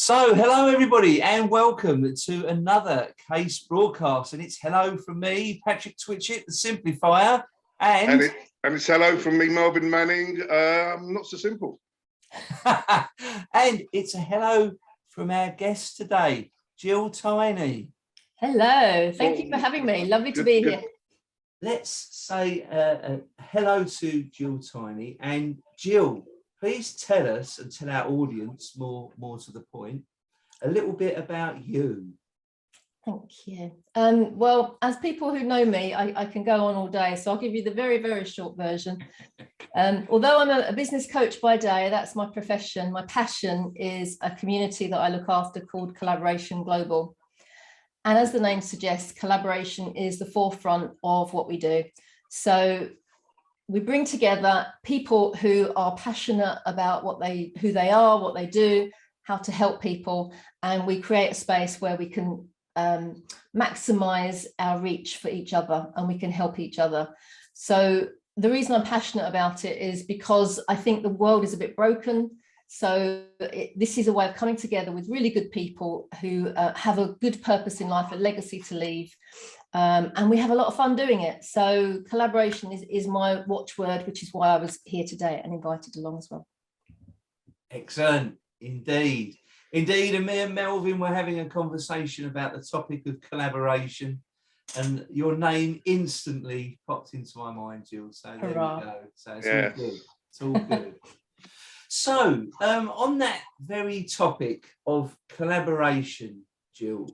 So, hello everybody, and welcome to another Case broadcast. And it's hello from me, Patrick Twitchett, the Simplifier, and it's hello from me, Marvin Manning. Not so simple. And it's a hello from our guest today, Gill Tiney. Hello, thank you for having me. Lovely to be here. Let's say hello to Gill Tiney. And Gill, please tell us and tell our audience, more to the point, a little bit about you. Thank you. Well, as people who know me, I can go on all day, so I'll give you the very, very short version. Although I'm a business coach by day, that's my profession. My passion is a community that I look after called Collaboration Global. And as the name suggests, collaboration is the forefront of what we do. So we bring together people who are passionate about who they are, what they do, how to help people, and we create a space where we can maximize our reach for each other and we can help each other. So the reason I'm passionate about it is because I think the world is a bit broken. So this is a way of coming together with really good people who have a good purpose in life, a legacy to leave. And we have a lot of fun doing it. So collaboration is my watchword, which is why I was here today and invited along as well. Excellent, indeed. Indeed, and me and Melvin were having a conversation about the topic of collaboration, and your name instantly popped into my mind, Gill. So there we go. So it's all good. It's all good. So on that very topic of collaboration, Gill,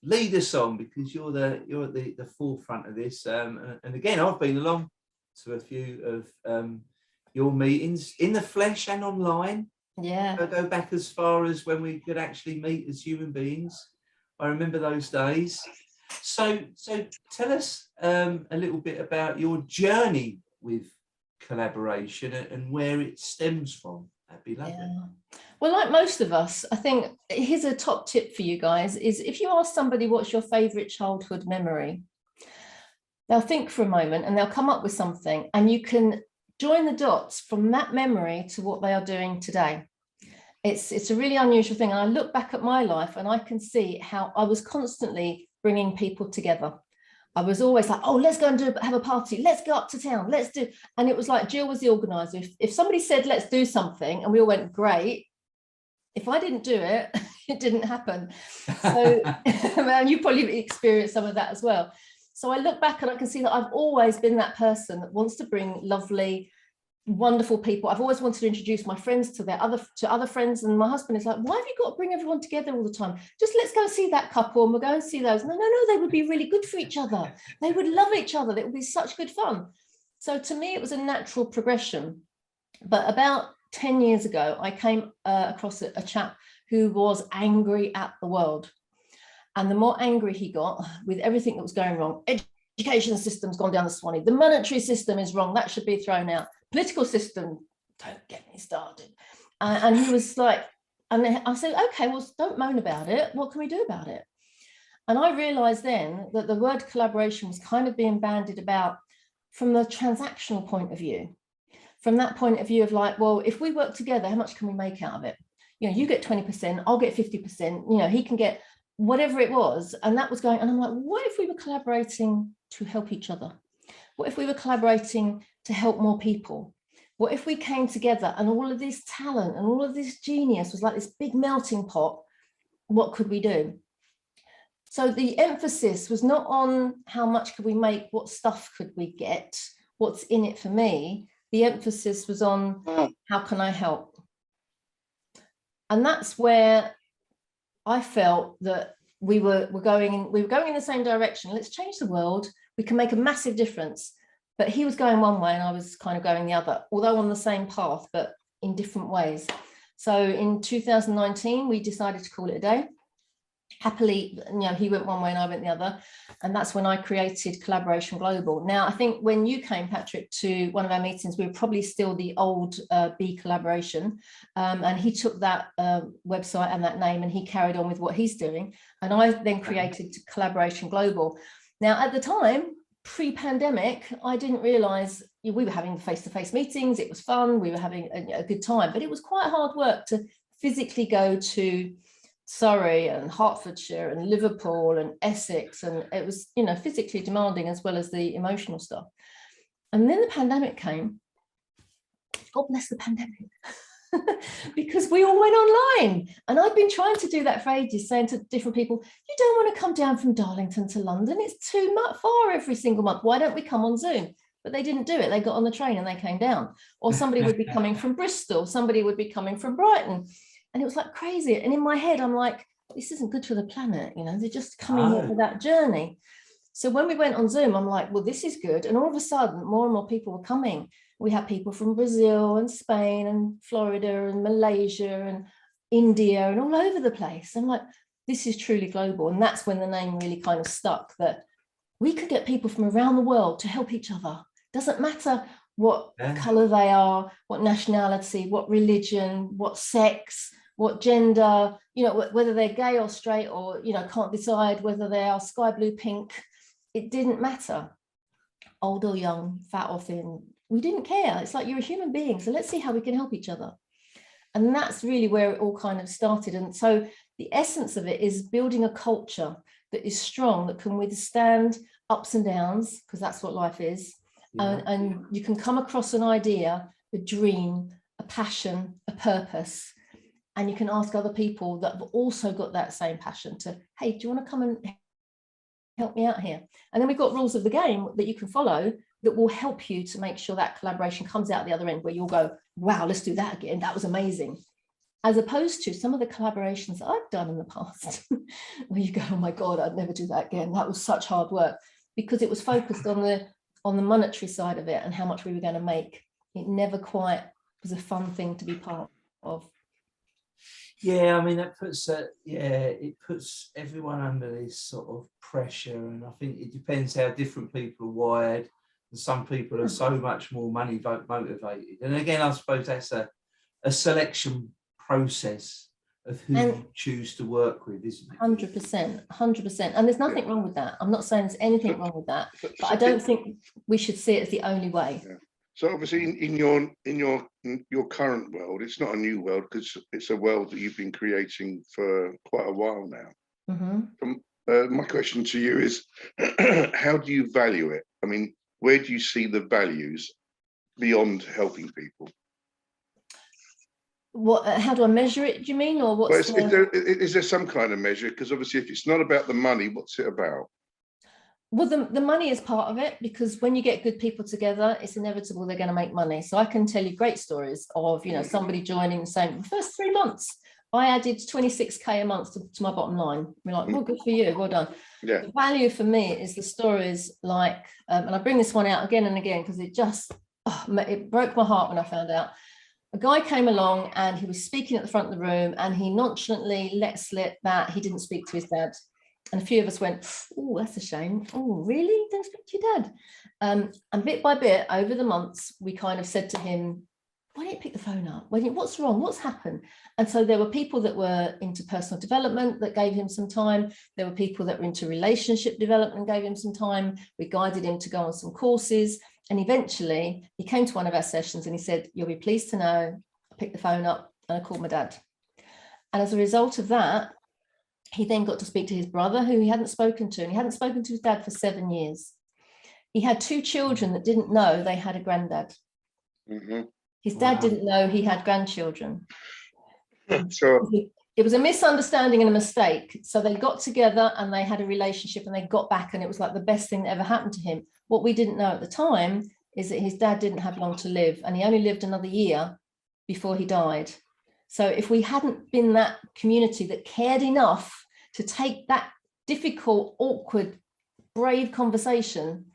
lead us on, because you're at the forefront of this. And again, I've been along to a few of your meetings in the flesh and online. Yeah. I go back as far as when we could actually meet as human beings. I remember those days. So tell us a little bit about your journey with collaboration and where it stems from. That'd be lovely. Yeah. Well, like most of us, I think here's a top tip for you guys is if you ask somebody what's your favorite childhood memory, they'll think for a moment and they'll come up with something, and you can join the dots from that memory to what they are doing today. It's a really unusual thing. And I look back at my life and I can see how I was constantly bringing people together. I was always like, oh, let's go and have a party. Let's go up to town. Let's do. And it was like Gill was the organizer. If somebody said, let's do something, and we all went, great. If I didn't do it, it didn't happen. So and you probably experienced some of that as well. So I look back and I can see that I've always been that person that wants to bring lovely, wonderful people. I've always wanted to introduce my friends to other friends, and my husband is like, why have you got to bring everyone together all the time? Just let's go see that couple and we'll go and see those. No, they would be really good for each other. They would love each other. It would be such good fun. So to me, it was a natural progression. But about 10 years ago, I came across a chap who was angry at the world. And the more angry he got with everything that was going wrong, education system's gone down the Swanee, the monetary system is wrong, that should be thrown out. Political system, don't get me started. And he was like, and I said, okay, well, don't moan about it. What can we do about it? And I realized then that the word collaboration was kind of being bandied about from the transactional point of view. From that point of view of like, well, if we work together, how much can we make out of it? You know, you get 20%, I'll get 50%, you know, he can get whatever it was. And that was going, and I'm like, what if we were collaborating to help each other? What if we were collaborating to help more people? What if we came together and all of this talent and all of this genius was like this big melting pot? What could we do? So the emphasis was not on how much could we make, what stuff could we get, what's in it for me. The emphasis was on how can I help? And that's where I felt that we were going in the same direction. Let's change the world. We can make a massive difference. But he was going one way and I was kind of going the other, although on the same path, but in different ways. So in 2019, we decided to call it a day. Happily, you know, he went one way and I went the other. And that's when I created Collaboration Global. Now, I think when you came, Patrick, to one of our meetings, we were probably still the old B Collaboration. And he took that website and that name and he carried on with what he's doing. And I then created Collaboration Global. Now, at the time, pre-pandemic, I didn't realize we were having face-to-face meetings. It was fun. We were having a good time, but it was quite hard work to physically go to Surrey and Hertfordshire and Liverpool and Essex, and it was, you know, physically demanding as well as the emotional stuff. And then the pandemic came. God bless the pandemic. Because we all went online, and I've been trying to do that for ages, saying to different people, you don't want to come down from Darlington to London, it's too much far every single month, why don't we come on Zoom? But they didn't do it. They got on the train and they came down. Or somebody would be coming from Bristol, somebody would be coming from Brighton, and it was like crazy. And in my head I'm like, this isn't good for the planet, you know, they're just coming here for that journey. So when we went on Zoom, I'm like, well, this is good. And all of a sudden more and more people were coming. We had people from Brazil and Spain and Florida and Malaysia and India and all over the place. I'm like, this is truly global. And that's when the name really kind of stuck, that we could get people from around the world to help each other. Doesn't matter what color they are, what nationality, what religion, what sex, what gender, you know, whether they're gay or straight, or, you know, can't decide whether they are sky blue, pink. It didn't matter. Old or young, fat or thin. We didn't care. It's like, you're a human being, so let's see how we can help each other. And that's really where it all kind of started. And so the essence of it is building a culture that is strong, that can withstand ups and downs, because that's what life is. Yeah. And you can come across an idea, a dream, a passion, a purpose, and you can ask other people that have also got that same passion to, hey, do you want to come and help me out here? And then we've got rules of the game that you can follow that will help you to make sure that collaboration comes out the other end, where you'll go, wow, let's do that again, that was amazing. As opposed to some of the collaborations that I've done in the past, where you go, oh my God, I'd never do that again. That was such hard work, because it was focused on the monetary side of it and how much we were going to make. It never quite was a fun thing to be part of. Yeah, I mean, that puts it puts everyone under this sort of pressure, and I think it depends how different people are wired. And some people are so much more money motivated, and again, I suppose that's a selection process of who you choose to work with, isn't it? 100%, and there's nothing wrong with that. I'm not saying there's anything wrong with that, but I don't think we should see it as the only way. Yeah. So obviously, in your current world, it's not a new world, because it's a world that you've been creating for quite a while now. Mm-hmm. My question to you is, how do you value it? I mean, where do you see the values beyond helping people? What? How do I measure it, do you mean? Or what's well, is there some kind of measure? Because obviously, if it's not about the money, what's it about? Well, the money is part of it, because when you get good people together, it's inevitable they're going to make money. So I can tell you great stories of, you know, somebody joining and saying, the first 3 months, I added 26k a month to my bottom line. We're like, well, good for you, well done. Yeah. The value for me is the stories like, and I bring this one out again and again, because it just, it broke my heart when I found out. A guy came along and he was speaking at the front of the room, and he nonchalantly let slip that he didn't speak to his dad. And a few of us went, oh, that's a shame. Oh, really? You didn't speak to your dad? And bit by bit, over the months, we kind of said to him, why don't you pick the phone up? What's wrong? What's happened? And so there were people that were into personal development that gave him some time. There were people that were into relationship development and gave him some time. We guided him to go on some courses. And eventually he came to one of our sessions and he said, you'll be pleased to know, I picked the phone up and I called my dad. And as a result of that, he then got to speak to his brother, who he hadn't spoken to, and he hadn't spoken to his dad for 7 years. He had 2 children that didn't know they had a granddad. Mm-hmm. His dad didn't know he had grandchildren. Sure. It was a misunderstanding and a mistake. So they got together and they had a relationship and they got back, and it was like the best thing that ever happened to him. What we didn't know at the time is that his dad didn't have long to live, and he only lived another year before he died. So if we hadn't been that community that cared enough to take that difficult, awkward, brave conversation,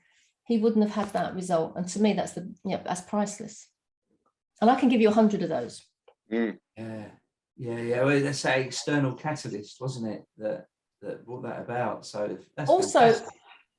he wouldn't have had that result. And to me, that's that's priceless. And I can give you 100 of those. Mm. Yeah. Well, that's that external catalyst, wasn't it, that brought that about? So that's also fantastic.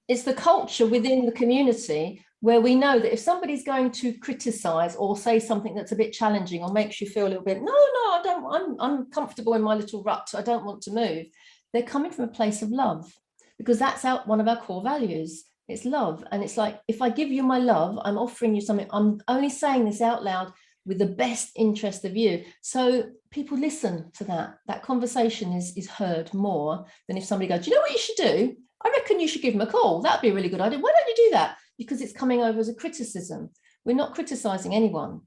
It's the culture within the community where we know that if somebody's going to criticize or say something that's a bit challenging or makes you feel a little bit, no, I don't, I'm comfortable in my little rut, I don't want to move. They're coming from a place of love, because that's one of our core values. It's love. And it's like, if I give you my love, I'm offering you something. I'm only saying this out loud with the best interest of you. So people listen to that. That conversation is heard more than if somebody goes, do you know what you should do? I reckon you should give them a call. That'd be a really good idea. Why don't you do that? Because it's coming over as a criticism. We're not criticizing anyone.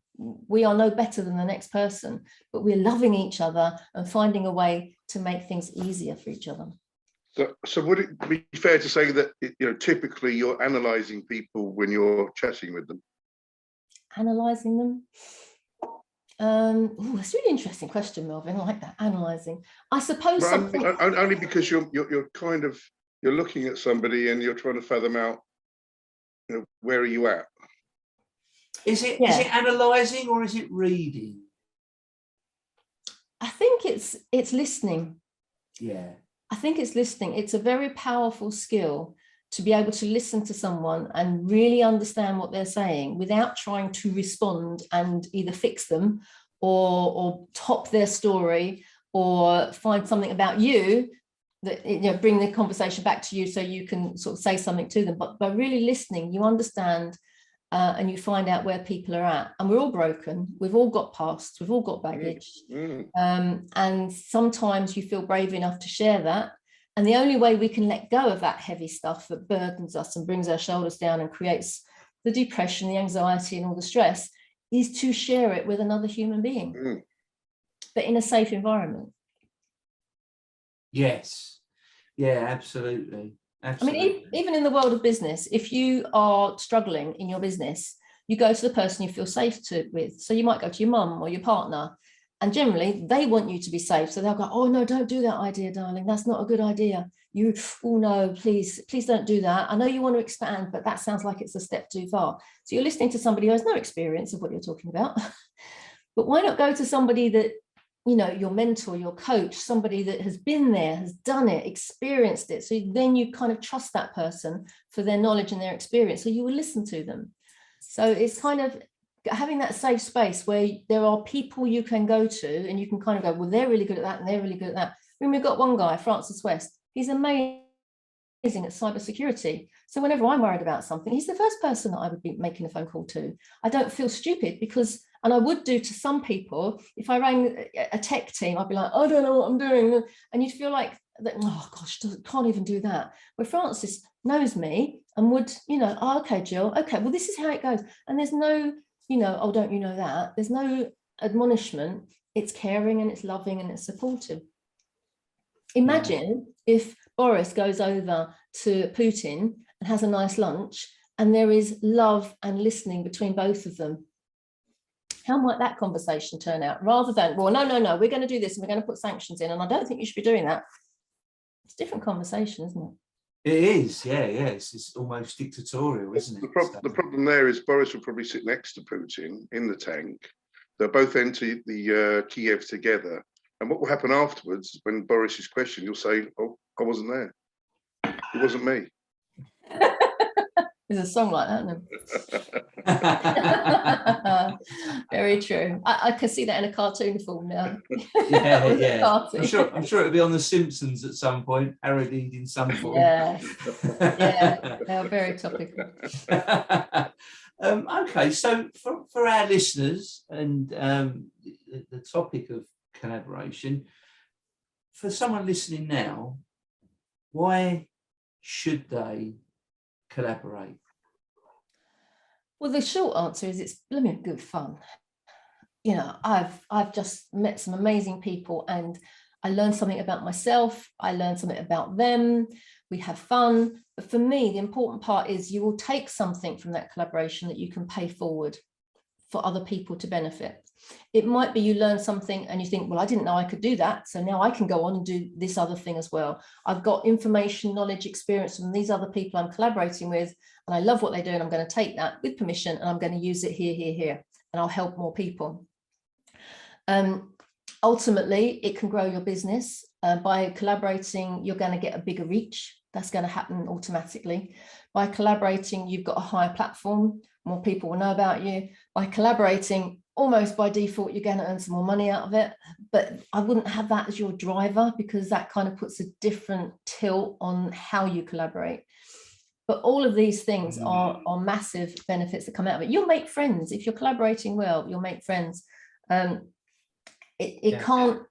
We are no better than the next person, but we're loving each other and finding a way to make things easier for each other. So would it be fair to say that, typically you're analysing people when you're chatting with them? Analysing them? That's a really interesting question, Melvin. I like that, analysing. I suppose only because you're looking at somebody and you're trying to fathom out, where are you at? Is it analysing or is it reading? I think it's listening. Yeah. I think it's listening. It's a very powerful skill to be able to listen to someone and really understand what they're saying without trying to respond and either fix them or top their story or find something about you that, bring the conversation back to you so you can sort of say something to them. But by really listening, you understand and you find out where people are at. And we're all broken. We've all got pasts. We've all got baggage. And sometimes you feel brave enough to share that. And the only way we can let go of that heavy stuff that burdens us and brings our shoulders down and creates the depression, the anxiety, and all the stress is to share it with another human being, but in a safe environment. Yes. Yeah, absolutely. Absolutely. I mean, even in the world of business, if you are struggling in your business, you go to the person you feel safe with. So you might go to your mum or your partner, and generally they want you to be safe. So they'll go, oh no, don't do that idea, darling. That's not a good idea. Oh no, please don't do that. I know you want to expand, but that sounds like it's a step too far. So you're listening to somebody who has no experience of what you're talking about. But why not go to somebody that, your mentor, your coach, somebody that has been there, has done it, experienced it. So then you kind of trust that person for their knowledge and their experience. So you will listen to them. So it's kind of having that safe space where there are people you can go to and you can kind of go, well, they're really good at that and they're really good at that. I mean, we've got one guy, Francis West. He's amazing at cybersecurity. So whenever I'm worried about something, he's the first person that I would be making a phone call to. I don't feel stupid because, and I would do to some people, if I rang a tech team, I'd be like, I don't know what I'm doing. And you'd feel like, oh gosh, can't even do that. Where Francis knows me and would, oh, okay, Jill, okay, well, this is how it goes. And there's no, oh, don't you know that? There's no admonishment. It's caring and it's loving and it's supportive. Imagine if Boris goes over to Putin and has a nice lunch and there is love and listening between both of them. How might that conversation turn out? Rather than, well, no, we're going to do this and we're going to put sanctions in and I don't think you should be doing that. It's a different conversation, isn't it? It is, yeah. It's almost dictatorial, isn't it? The problem there is Boris will probably sit next to Putin in the tank. They'll both enter the Kiev together. And what will happen afterwards when Boris is questioned, you'll say, oh, I wasn't there. It wasn't me. There's a song like that, very true. I can see that in a cartoon form now. Yeah. I'm sure it'll be on The Simpsons at some point, parodied in some form. Yeah, they're very topical. Okay, so for our listeners and the topic of collaboration, for someone listening now, why should they collaborate? Well, the short answer is it's blooming good fun. I've just met some amazing people and I learned something about myself. I learned something about them. We have fun. But for me, the important part is you will take something from that collaboration that you can pay forward for other people to benefit. It might be you learn something and you think, well, I didn't know I could do that. So now I can go on and do this other thing as well. I've got information, knowledge, experience from these other people I'm collaborating with, and I love what they do. And I'm going to take that with permission and I'm going to use it here, and I'll help more people. Ultimately, it can grow your business. By collaborating, you're going to get a bigger reach. That's going to happen automatically. By collaborating, you've got a higher platform. More people will know about you. By collaborating, almost by default, you're going to earn some more money out of it. But I wouldn't have that as your driver because that kind of puts a different tilt on how you collaborate. But all of these things are massive benefits that come out of it. You'll make friends. If you're collaborating well, you'll make friends. It can't,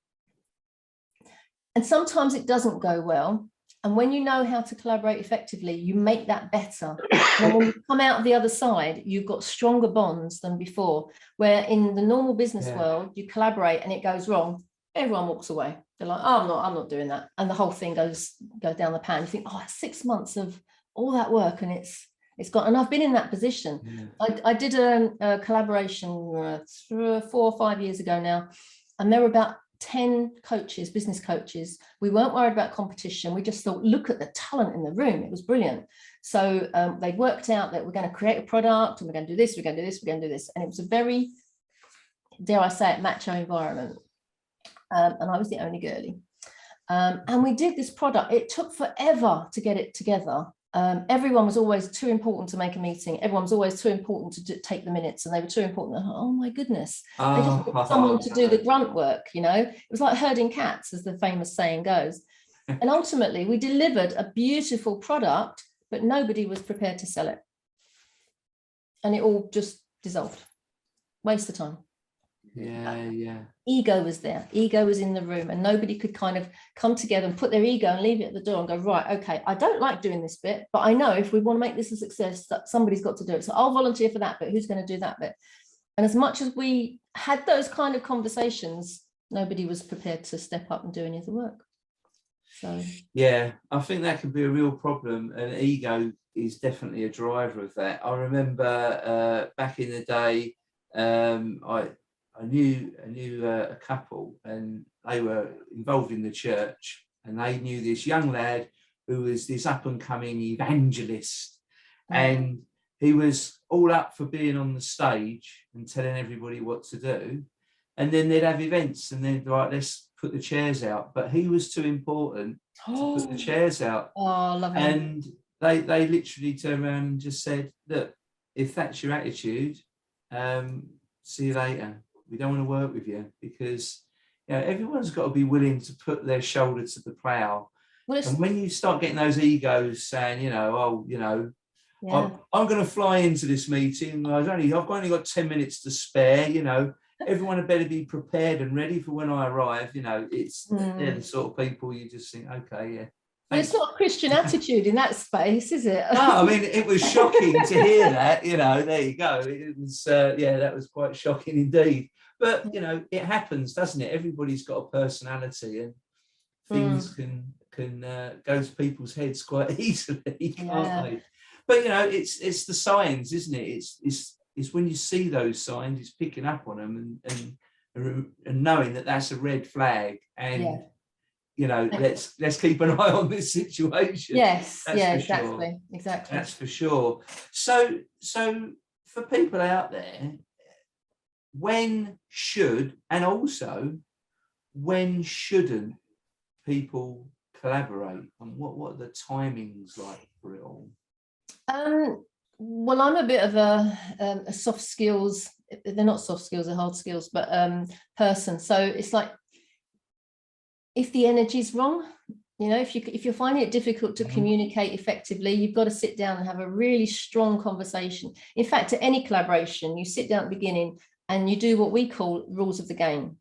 and sometimes it doesn't go well. And when you know how to collaborate effectively, you make that better. And when you come out the other side, you've got stronger bonds than before, where in the normal business world, you collaborate and it goes wrong, everyone walks away. They're like, oh, I'm not doing that. And the whole thing goes down the pan. You think, oh, 6 months of all that work and it's gone. And I've been in that position. I did a collaboration 4 or 5 years ago now, and there were about 10 coaches, business coaches. We weren't worried about competition. We just thought, look at the talent in the room. It was brilliant. So they worked out that we're going to create a product and we're going to do this, we're going to do this, we're going to do this. And it was a very, dare I say it, macho environment. And I was the only girlie. And we did this product. It took forever to get it together. Everyone was always too important to make a meeting. Everyone was always too important to take the minutes, and they were too important. Oh my goodness. They just want someone to do the grunt work, you know. It was like herding cats, as the famous saying goes. And ultimately we delivered a beautiful product, but nobody was prepared to sell it. And it all just dissolved. Waste of time. Ego was there. Ego was in the room, and nobody could kind of come together and put their ego and leave it at the door and go, right, okay, I don't like doing this bit, but I know if we want to make this a success, that somebody's got to do it. So I'll volunteer for that bit. Who's going to do that bit? And as much as we had those kind of conversations, nobody was prepared to step up and do any of the work. So yeah, I think that could be a real problem, and ego is definitely a driver of that. I remember back in the day, I knew a couple, and they were involved in the church, and they knew this young lad who was this up and coming evangelist, and he was all up for being on the stage and telling everybody what to do. And then they'd have events and they'd be like, let's put the chairs out. But he was too important to put the chairs out. Oh, lovely. And they literally turned around and just said, look, if that's your attitude, see you later. We don't want to work with you, because everyone's got to be willing to put their shoulder to the plough. Well, and when you start getting those egos saying, I'm going to fly into this meeting. I've only got 10 minutes to spare. Everyone had better be prepared and ready for when I arrive. They're the sort of people you just think, okay, yeah. Well, it's not a Christian attitude in that space, is it? No, I mean, it was shocking to hear that. There you go. It was, that was quite shocking indeed. But it happens, doesn't it? Everybody's got a personality, and things can go to people's heads quite easily, can't they? But it's the signs, isn't it? It's when you see those signs, it's picking up on them and knowing that that's a red flag, and let's keep an eye on this situation. Yes, That's exactly. That's for sure. So for people out there, when should, and also when shouldn't people collaborate, and what are the timings like for it all? Well, I'm a bit of a soft skills, they're not soft skills, they're hard skills, but person. So it's like, if the energy's wrong, if you're finding it difficult to communicate effectively, you've got to sit down and have a really strong conversation. In fact, at any collaboration, you sit down at the beginning and you do what we call rules of the game.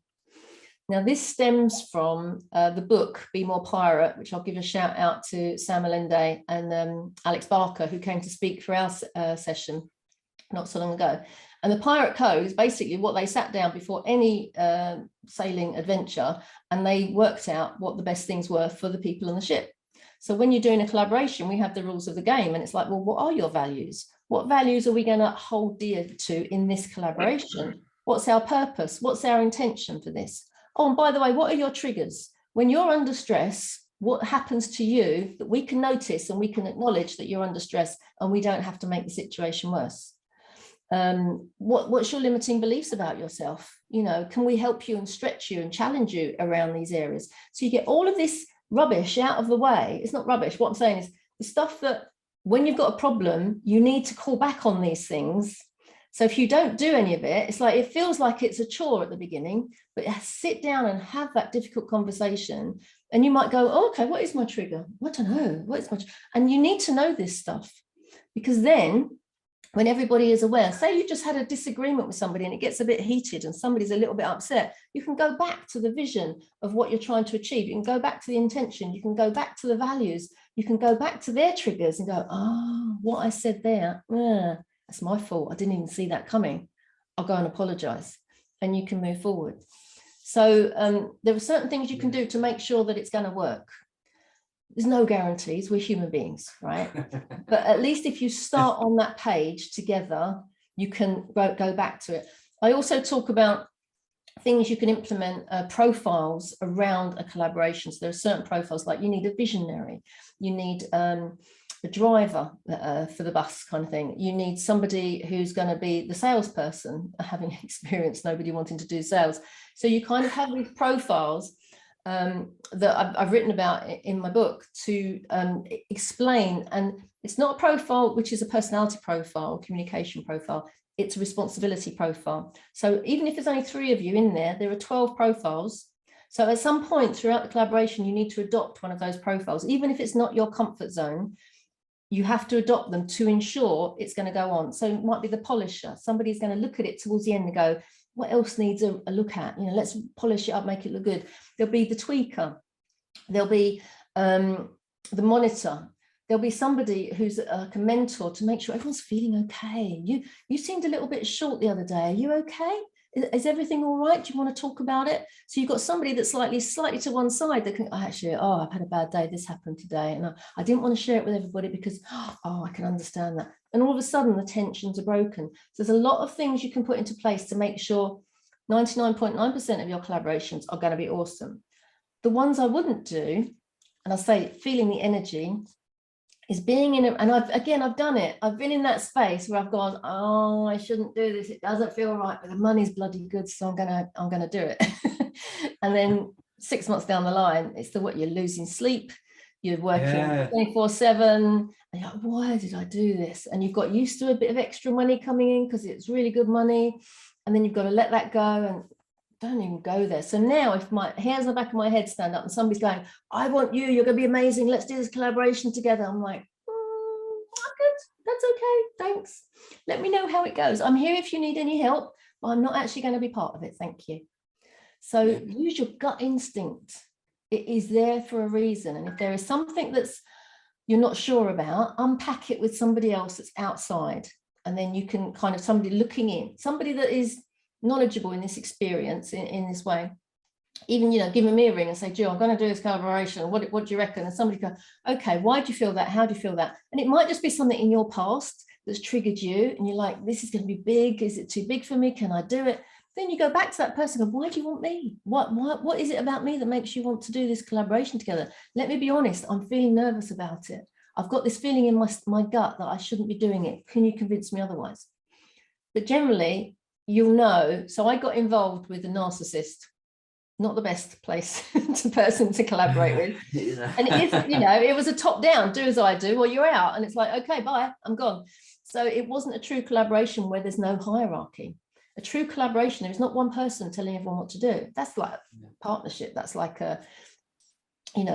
Now, this stems from the book, Be More Pirate, which I'll give a shout out to Sam Allende and Alex Barker, who came to speak for our session not so long ago. And the Pirate Code is basically what they sat down before any sailing adventure, and they worked out what the best things were for the people on the ship. So when you're doing a collaboration, we have the rules of the game, and it's like, well, what are your values? What values are we going to hold dear to in this collaboration? What's our purpose? What's our intention for this? Oh, and by the way, what are your triggers? When you're under stress, what happens to you that we can notice and we can acknowledge that you're under stress, and we don't have to make the situation worse? What's your limiting beliefs about yourself? Can we help you and stretch you and challenge you around these areas? So you get all of this rubbish out of the way. It's not rubbish. What I'm saying is the stuff that when you've got a problem, you need to call back on these things. So if you don't do any of it, it's like, it feels like it's a chore at the beginning, but sit down and have that difficult conversation. And you might go, oh, okay, what is my trigger? I don't know. What is my and you need to know this stuff. because then when everybody is aware, say you just had a disagreement with somebody and it gets a bit heated and somebody's a little bit upset, you can go back to the vision of what you're trying to achieve. You can go back to the intention. You can go back to the values. You can go back to their triggers and go, oh, what I said there, that's my fault. I didn't even see that coming. I'll go and apologize, and you can move forward. So there are certain things you can do to make sure that it's going to work. There's no guarantees. We're human beings, right? But at least if you start on that page together, you can go back to it. I also talk about things you can implement, profiles around a collaboration. So there are certain profiles, like you need a visionary, you need a driver for the bus kind of thing. You need somebody who's going to be the salesperson, having experience, nobody wanting to do sales. So you kind of have these profiles that I've written about in my book to explain. And it's not a profile which is a personality profile, communication profile. It's a responsibility profile. So even if there's only 3 of you in there, there are 12 profiles. So at some point throughout the collaboration, you need to adopt one of those profiles. Even if it's not your comfort zone, you have to adopt them to ensure it's going to go on. So it might be the polisher. Somebody's going to look at it towards the end and go, what else needs a look at? You know, let's polish it up, make it look good. There'll be the tweaker. There'll be the monitor. There'll be somebody who's like a mentor to make sure everyone's feeling okay. You seemed a little bit short the other day. Are you okay? Is everything all right? Do you want to talk about it? So you've got somebody that's slightly to one side that can actually, I've had a bad day. This happened today. And I didn't want to share it with everybody because, I can understand that. And all of a sudden the tensions are broken. So there's a lot of things you can put into place to make sure 99.9% of your collaborations are going to be awesome. The ones I wouldn't do, and I say feeling the energy, is being in it. And I've done it. I've been in that space where I've gone, I shouldn't do this. It doesn't feel right, but the money's bloody good, so I'm gonna do it. And then 6 months down the line, it's what you're losing sleep. You're working 24/7. And you're like, why did I do this? And you've got used to a bit of extra money coming in because it's really good money. And then you've got to let that go and don't even go there. So now if my hairs on the back of my head stand up and somebody's going, I want you, you're going to be amazing, let's do this collaboration together. I'm like, I'm good, that's okay, thanks. Let me know how it goes. I'm here if you need any help, but I'm not actually going to be part of it, thank you. So use your gut instinct. It is there for a reason. And if there is something that's you're not sure about, unpack it with somebody else that's outside. And then you can kind of somebody looking in, somebody that is knowledgeable in this experience in this way. Even, give me a ring and say, Jill, I'm going to do this collaboration. What do you reckon? And somebody go, okay, why do you feel that? How do you feel that? And it might just be something in your past that's triggered you. And you're like, this is going to be big. Is it too big for me? Can I do it? Then you go back to that person and go, why do you want me? What is it about me that makes you want to do this collaboration together? Let me be honest, I'm feeling nervous about it. I've got this feeling in my gut that I shouldn't be doing it. Can you convince me otherwise? But generally, you'll know. So I got involved with a narcissist, not the best person to collaborate with. And it is, it was a top down, do as I do, or you're out. And it's like, okay, bye, I'm gone. So it wasn't a true collaboration where there's no hierarchy. A true collaboration, there is not one person telling everyone what to do. That's like a partnership. That's like a,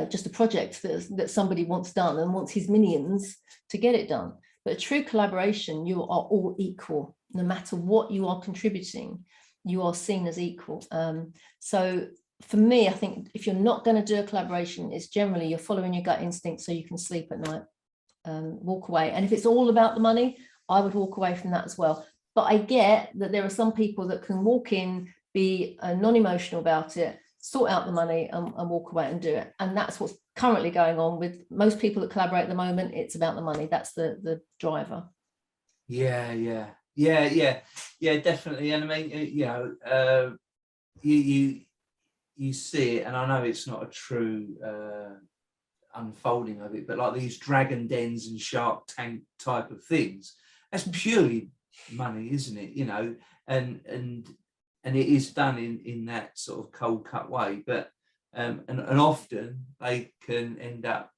just a project that somebody wants done and wants his minions to get it done. But a true collaboration, you are all equal. No matter what you are contributing, you are seen as equal. So for me, I think if you're not going to do a collaboration, it's generally you're following your gut instinct so you can sleep at night, walk away. And if it's all about the money, I would walk away from that as well. But I get that there are some people that can walk in, be non-emotional about it, sort out the money and walk away and do it. And that's what's currently going on with most people that collaborate at the moment. It's about the money. That's the driver. Yeah, definitely. And I mean, you see it, and I know it's not a true unfolding of it, but like these dragon dens and Shark Tank type of things, that's purely money, isn't it? And it is done in that sort of cold cut way, but and often they can end up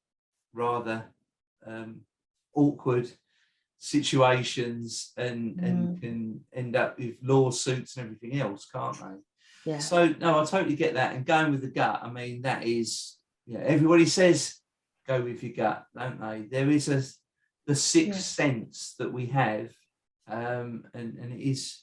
rather awkward situations and can end up with lawsuits and everything else, can't they? Yeah. So no, I totally get that. And going with the gut, I mean, that is, everybody says go with your gut, don't they? the sixth sense that we have, and it is.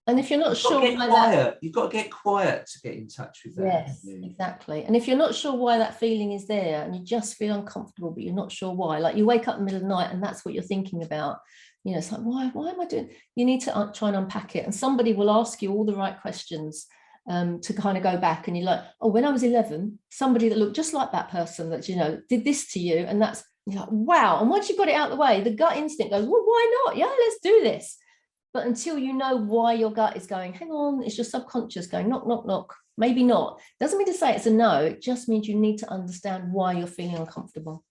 And if you're not sure why that, you've got to get quiet to get in touch with that. Yes, exactly. And if you're not sure why that feeling is there, and you just feel uncomfortable, but you're not sure why, like you wake up in the middle of the night and that's what you're thinking about, you know, it's like, why am I doing? You need to try and unpack it, and somebody will ask you all the right questions to kind of go back, and you're like, oh, when I was 11, somebody that looked just like that person that, you know, did this to you, and that's, you're like, wow. And once you've got it out of the way, the gut instinct goes, well, why not? Yeah, let's do this. But until you know why your gut is going, hang on, it's your subconscious going, knock, knock, knock, maybe not. Doesn't mean to say it's a no. It just means you need to understand why you're feeling uncomfortable.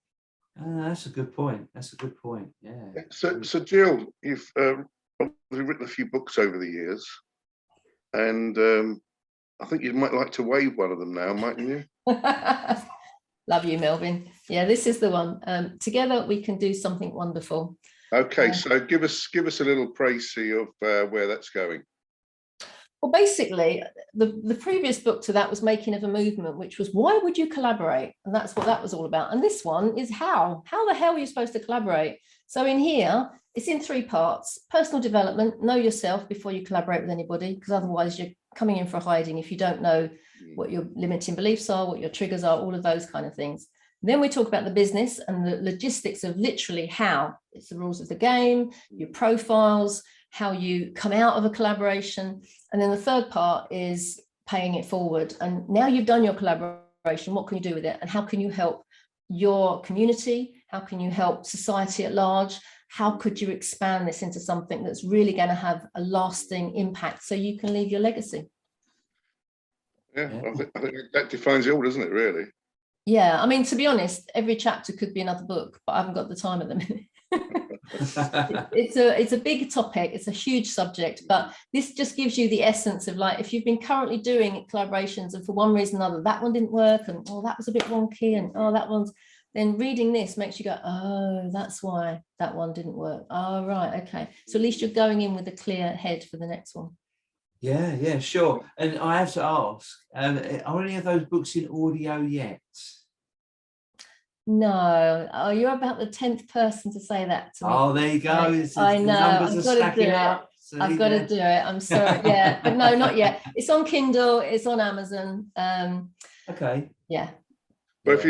That's a good point. That's a good point. Yeah. So Gill, you've written a few books over the years, and I think you might like to wave one of them now, mightn't you? Love you, Melvin. Yeah, this is the one. Together we can do something wonderful. Okay, so give us a little précis of where that's going. Well, basically, the previous book to that was Making of a Movement, which was why would you collaborate? And that's what that was all about. And this one is how. How the hell are you supposed to collaborate? So in here, it's in 3 parts. Personal development, know yourself before you collaborate with anybody, because otherwise you're coming in for a hiding if you don't know what your limiting beliefs are, what your triggers are, all of those kind of things. Then we talk about the business and the logistics of literally how. It's the rules of the game, your profiles, how you come out of a collaboration. And then the third part is paying it forward. And now you've done your collaboration, what can you do with it? And how can you help your community? How can you help society at large? How could you expand this into something that's really going to have a lasting impact so you can leave your legacy? Yeah, I think that defines it all, doesn't it, really? Yeah, I mean, to be honest, every chapter could be another book, but I haven't got the time at the minute. It's a big topic, it's a huge subject, but this just gives you the essence of, like, if you've been currently doing collaborations and for one reason or another that one didn't work, and oh, that was a bit wonky, and oh, that one's, then reading this makes you go, oh, that's why that one didn't work. Oh, right, okay. So at least you're going in with a clear head for the next one. Yeah, sure. And I have to ask, are any of those books in audio yet? No. Oh, you're about the 10th person to say that to me. Oh, there you go. I know. I've got to do it. I've got to do it. I'm sorry. Yeah, but no, not yet. It's on Kindle. It's on Amazon. Okay. Yeah. But if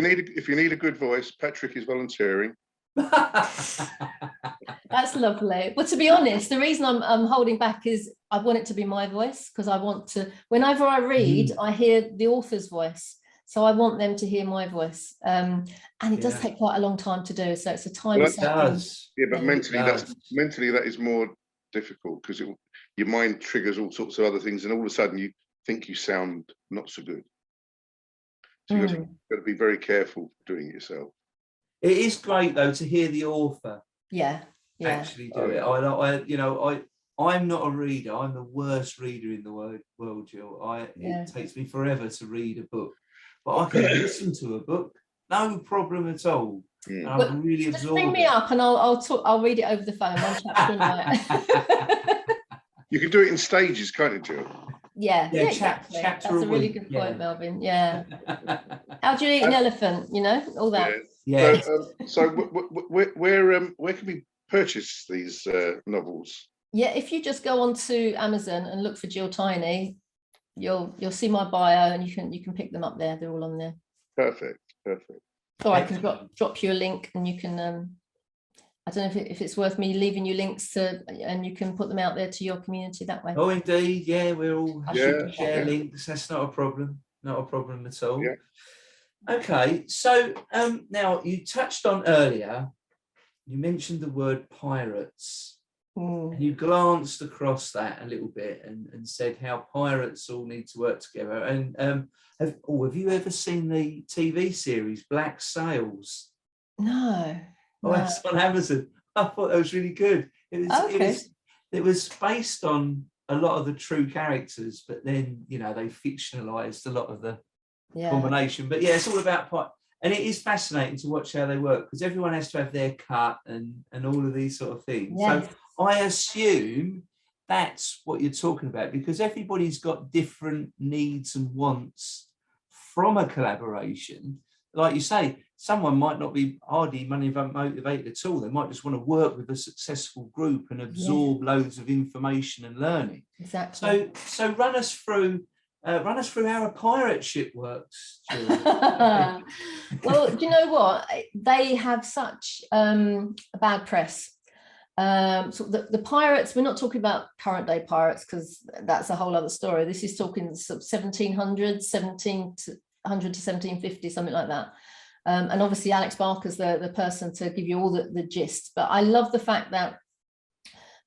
you need a good voice, Patrick is volunteering. That's lovely. Well, to be honest, the reason I'm holding back is I want it to be my voice, because I want to, whenever I read, I hear the author's voice. So I want them to hear my voice. And it does take quite a long time to do. So it's a time. Well, yeah, but mentally that is more difficult, because your mind triggers all sorts of other things, and all of a sudden you think you sound not so good. So you've got to be very careful doing it yourself. It is great though to hear the author. Yeah. Actually do it. I'm not a reader. I'm the worst reader in the world, Jill. It takes me forever to read a book, but I can listen to a book, no problem at all. And I'm really absorbed. Just bring me up, and I'll read it over the phone. One chapter night. You can do it in stages, can't you, Jill? Yeah, exactly. That's a really good point, Melvin. Yeah. How do you eat an elephant? You know, all that. Yeah. So where can we purchase these novels? Yeah, if you just go onto Amazon and look for Gill Tiney, you'll see my bio, and you can pick them up there. They're all on there. Perfect. So I can drop you a link, and you can. I don't know if it's worth me leaving you links to, and you can put them out there to your community that way. Oh, indeed. Yeah, we're all share links. That's not a problem. Not a problem at all. Yeah. Okay. So now you touched on earlier, you mentioned the word pirates. And you glanced across that a little bit and said how pirates all need to work together. And have you ever seen the TV series Black Sails? No. Oh, it's on Amazon. I thought that was really good. It was based on a lot of the true characters, but then they fictionalized a lot of the combination. But yeah, it's all about and it is fascinating to watch how they work, because everyone has to have their cut and all of these sort of things. Yes. So I assume that's what you're talking about, because everybody's got different needs and wants from a collaboration. like you say, someone might not be hardly money motivated at all. They might just want to work with a successful group and absorb loads of information and learning. Exactly. So run us through how a pirate ship works, Jill. Well, do you know what? They have such a bad press. So the pirates, we're not talking about current day pirates, because that's a whole other story. This is talking sort of 1700 to 1750, something like that. And obviously Alex Barker's the person to give you all the gist. But I love the fact that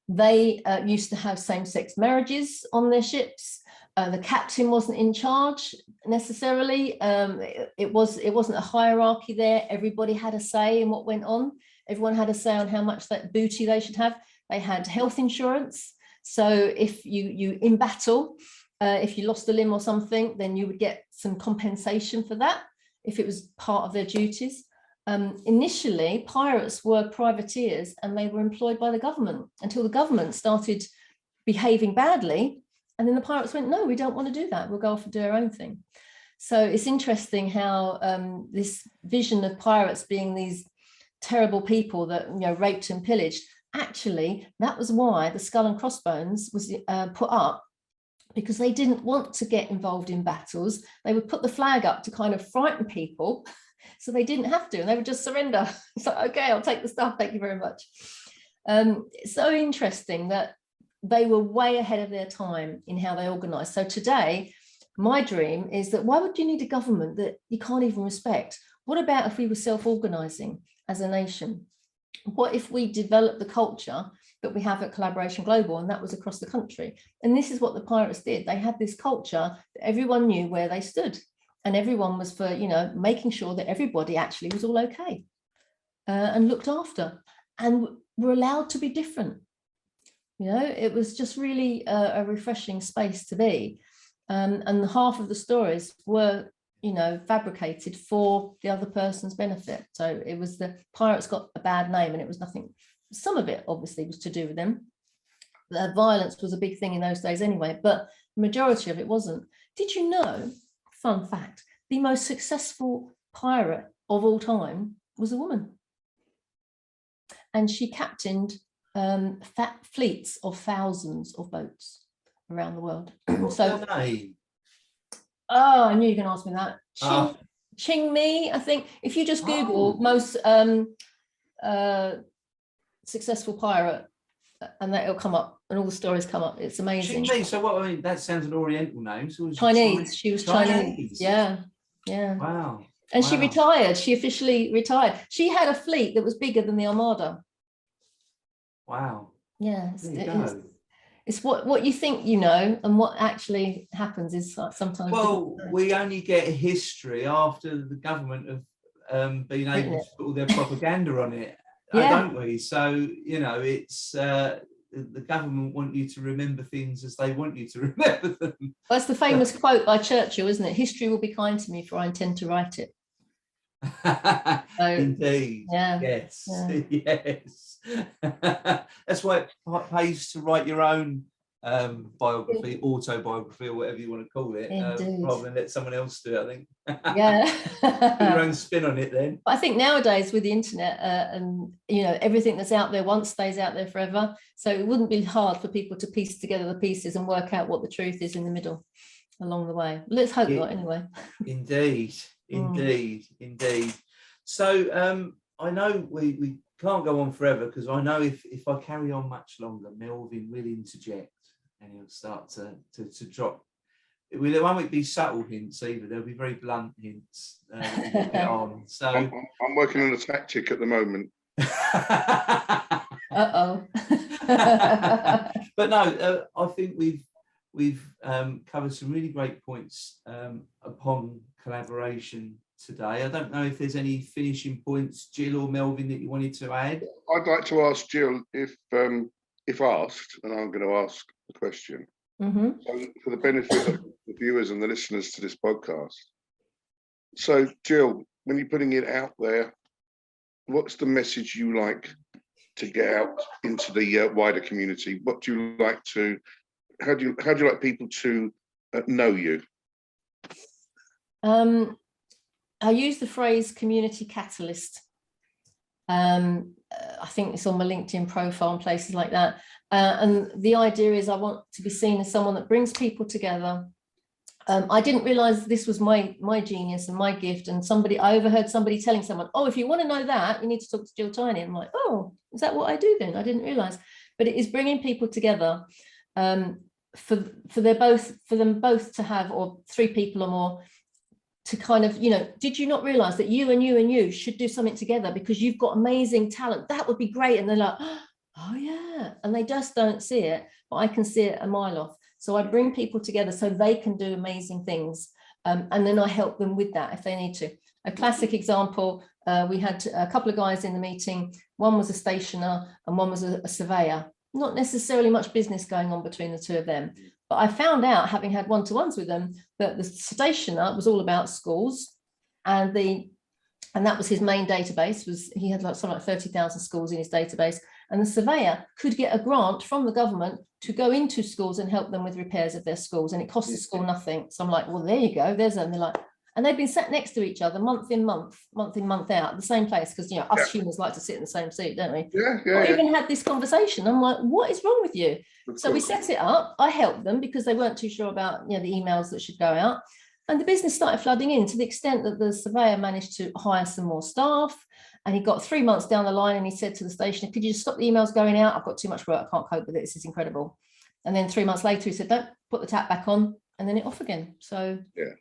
they used to have same-sex marriages on their ships. The captain wasn't in charge necessarily. It wasn't a hierarchy there. Everybody had a say in what went on. Everyone had a say on how much that booty they should have. They had health insurance. So if you in battle, if you lost a limb or something, then you would get some compensation for that if it was part of their duties. Initially, pirates were privateers and they were employed by the government until the government started behaving badly. And then the pirates went, no, we don't want to do that. We'll go off and do our own thing. So it's interesting how this vision of pirates being these terrible people that, you know, raped and pillaged, actually, that was why the skull and crossbones was put up, because they didn't want to get involved in battles. They would put the flag up to kind of frighten people, so they didn't have to, and they would just surrender. It's like, okay, I'll take the stuff, thank you very much. It's so interesting that they were way ahead of their time in how they organized. So today, my dream is that why would you need a government that you can't even respect? What about if we were self-organizing as a nation? What if we developed the culture that we have at Collaboration Global, and that was across the country? And this is what the pirates did. They had this culture that everyone knew where they stood, and everyone was for, you know, making sure that everybody actually was all okay and looked after, and were allowed to be different. You know, it was just really a refreshing space to be. And half of the stories were, you know, fabricated for the other person's benefit. So it was the pirates got a bad name, and it was nothing. Some of it obviously was to do with them. The violence was a big thing in those days anyway, but the majority of it wasn't. Did you know, fun fact, the most successful pirate of all time was a woman? And she captained fleets of thousands of boats around the world. So, oh, I knew you were going to ask me that. Ching Mi, I think. If you just Google most successful pirate, and that'll come up, and all the stories come up. It's amazing. Ching Mi. So what? I mean, that sounds an Oriental name. So Chinese. She was Chinese. Yeah. Wow. And she retired. She officially retired. She had a fleet that was bigger than the Armada. Wow. Yeah. It's what you think you know, and what actually happens is sometimes. Well, we only get history after the government have been able to put all their propaganda on it, don't we? So, you know, it's the government want you to remember things as they want you to remember them. Well, that's the famous quote by Churchill, isn't it? History will be kind to me, for I intend to write it. So, indeed. Yes. That's why it pays to write your own biography, autobiography, or whatever you want to call it, rather than let someone else do it, I think. Put your own spin on it then. But I think nowadays with the internet and, you know, everything that's out there once stays out there forever, so it wouldn't be hard for people to piece together the pieces and work out what the truth is in the middle along the way. Let's hope not, anyway. Indeed. So I know we can't go on forever, because I know if I carry on much longer, Melvin will interject and he'll start to drop. There won't be subtle hints either. There'll be very blunt hints. On. So I'm working on a tactic at the moment. But no, I think we've covered some really great points upon collaboration today. I don't know if there's any finishing points, Gill or Melvin, that you wanted to add. I'd like to ask Gill if asked, and I'm going to ask the question, so for the benefit of the viewers and the listeners to this podcast. So, Gill, when you're putting it out there, what's the message you like to get out into the wider community? What do you like to? How do you like people to know you? I use the phrase community catalyst. I think it's on my LinkedIn profile and places like that. And the idea is I want to be seen as someone that brings people together. I didn't realize this was my genius and my gift. And I overheard somebody telling someone, oh, if you want to know that, you need to talk to Gill Tiney. I'm like, oh, is that what I do then? I didn't realize. But it is bringing people together for them both to have, or 3 people or more, to kind of, did you not realize that you and you and you should do something together because you've got amazing talent? That would be great. And they're like, oh yeah. And they just don't see it, but I can see it a mile off. So I bring people together so they can do amazing things. And then I help them with that if they need to. A classic example, we had a couple of guys in the meeting. One was a stationer and one was a surveyor. Not necessarily much business going on between the 2 of them. But I found out, having had one-to-ones with them, that the stationer was all about schools, and that was his main database. He had something like 30,000 schools in his database, and the surveyor could get a grant from the government to go into schools and help them with repairs of their schools, and it cost the school nothing. So I'm like, well, there you go. There's them. They're like, and they've been sat next to each other month in, month out, the same place, because us humans like to sit in the same seat, don't we? I even had this conversation. I'm like, what is wrong with you? So we set it up. I helped them because they weren't too sure about the emails that should go out, and the business started flooding in to the extent that the surveyor managed to hire some more staff. And he got 3 months down the line, and he said to the stationer, could you just stop the emails going out? I've got too much work. I can't cope with it. This is incredible. And then 3 months later, he said, don't put the tap back on, and then it off again. So yeah.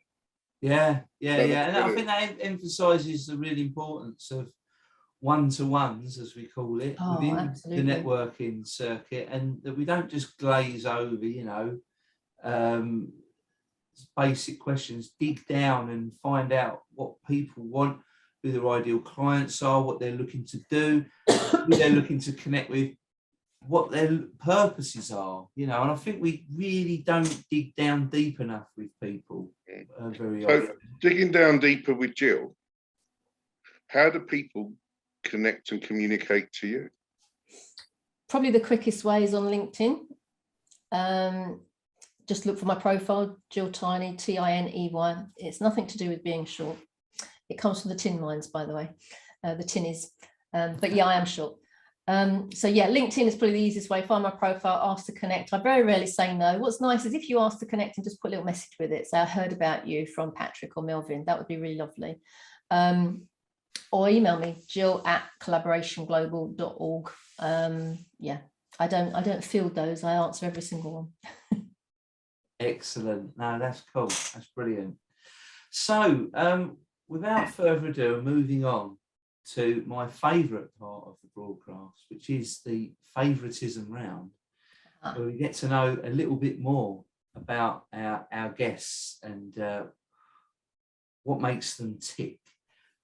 And I think that emphasizes the real importance of one-to-ones, as we call it, within absolutely. the networking circuit, and that we don't just glaze over, basic questions, dig down and find out what people want, who their ideal clients are, what they're looking to do, who they're looking to connect with, what their purposes are, and I think we really don't dig down deep enough with people very often. Digging down deeper with Gill, how do people connect and communicate to you? Probably the quickest way is on LinkedIn. Just look for my profile, Gill Tiney, Tiney. It's nothing to do with being short. It comes from the tin mines, by the way, the tinnies. But yeah, I am short. So yeah, LinkedIn is probably the easiest way. Find my profile, ask to connect. I very rarely say no. What's nice is if you ask to connect and just put a little message with it. So I heard about you from Patrick or Melvin. That would be really lovely. Or email me, jill@collaborationglobal.org. Yeah, I don't field those. I answer every single one. Excellent. No, that's cool. That's brilliant. So without further ado, moving on to my favourite part of the broadcast, which is the favoritism round, where we get to know a little bit more about our guests and what makes them tick.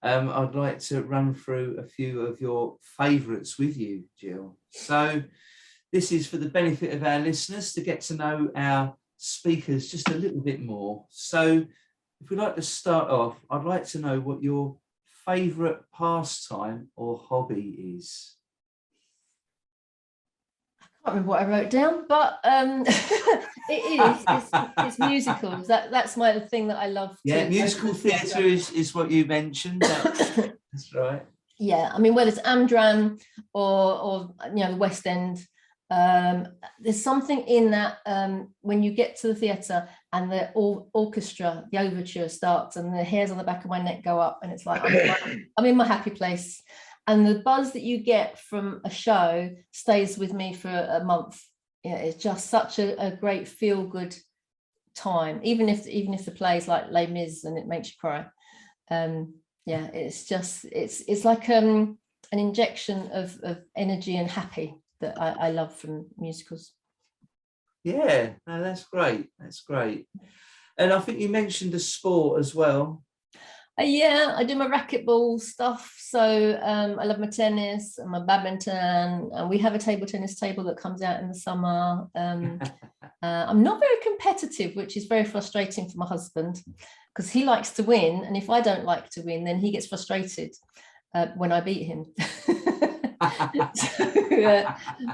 I'd like to run through a few of your favourites with you, Gill. So this is for the benefit of our listeners to get to know our speakers just a little bit more. So if we'd like to start off, I'd like to know what your favourite pastime or hobby is. I can't remember what I wrote down, but it's musicals. That's my thing that I love. Yeah, musical theatre is what you mentioned. That's right. Yeah, I mean, whether it's Amdram or the West End, there's something in that when you get to the theatre and the orchestra, the overture starts and the hairs on the back of my neck go up, and it's like I'm in my happy place. And the buzz that you get from a show stays with me for a month. Yeah, it's just such a great feel-good time, even if the play is like Les Mis and it makes you cry. Yeah, it's like an injection of energy and happy that I love from musicals. Yeah, no, that's great. That's great. And I think you mentioned the sport as well. Yeah, I do my racquetball stuff. So I love my tennis and my badminton. And we have a table tennis table that comes out in the summer. I'm not very competitive, which is very frustrating for my husband because he likes to win. And if I don't like to win, then he gets frustrated when I beat him.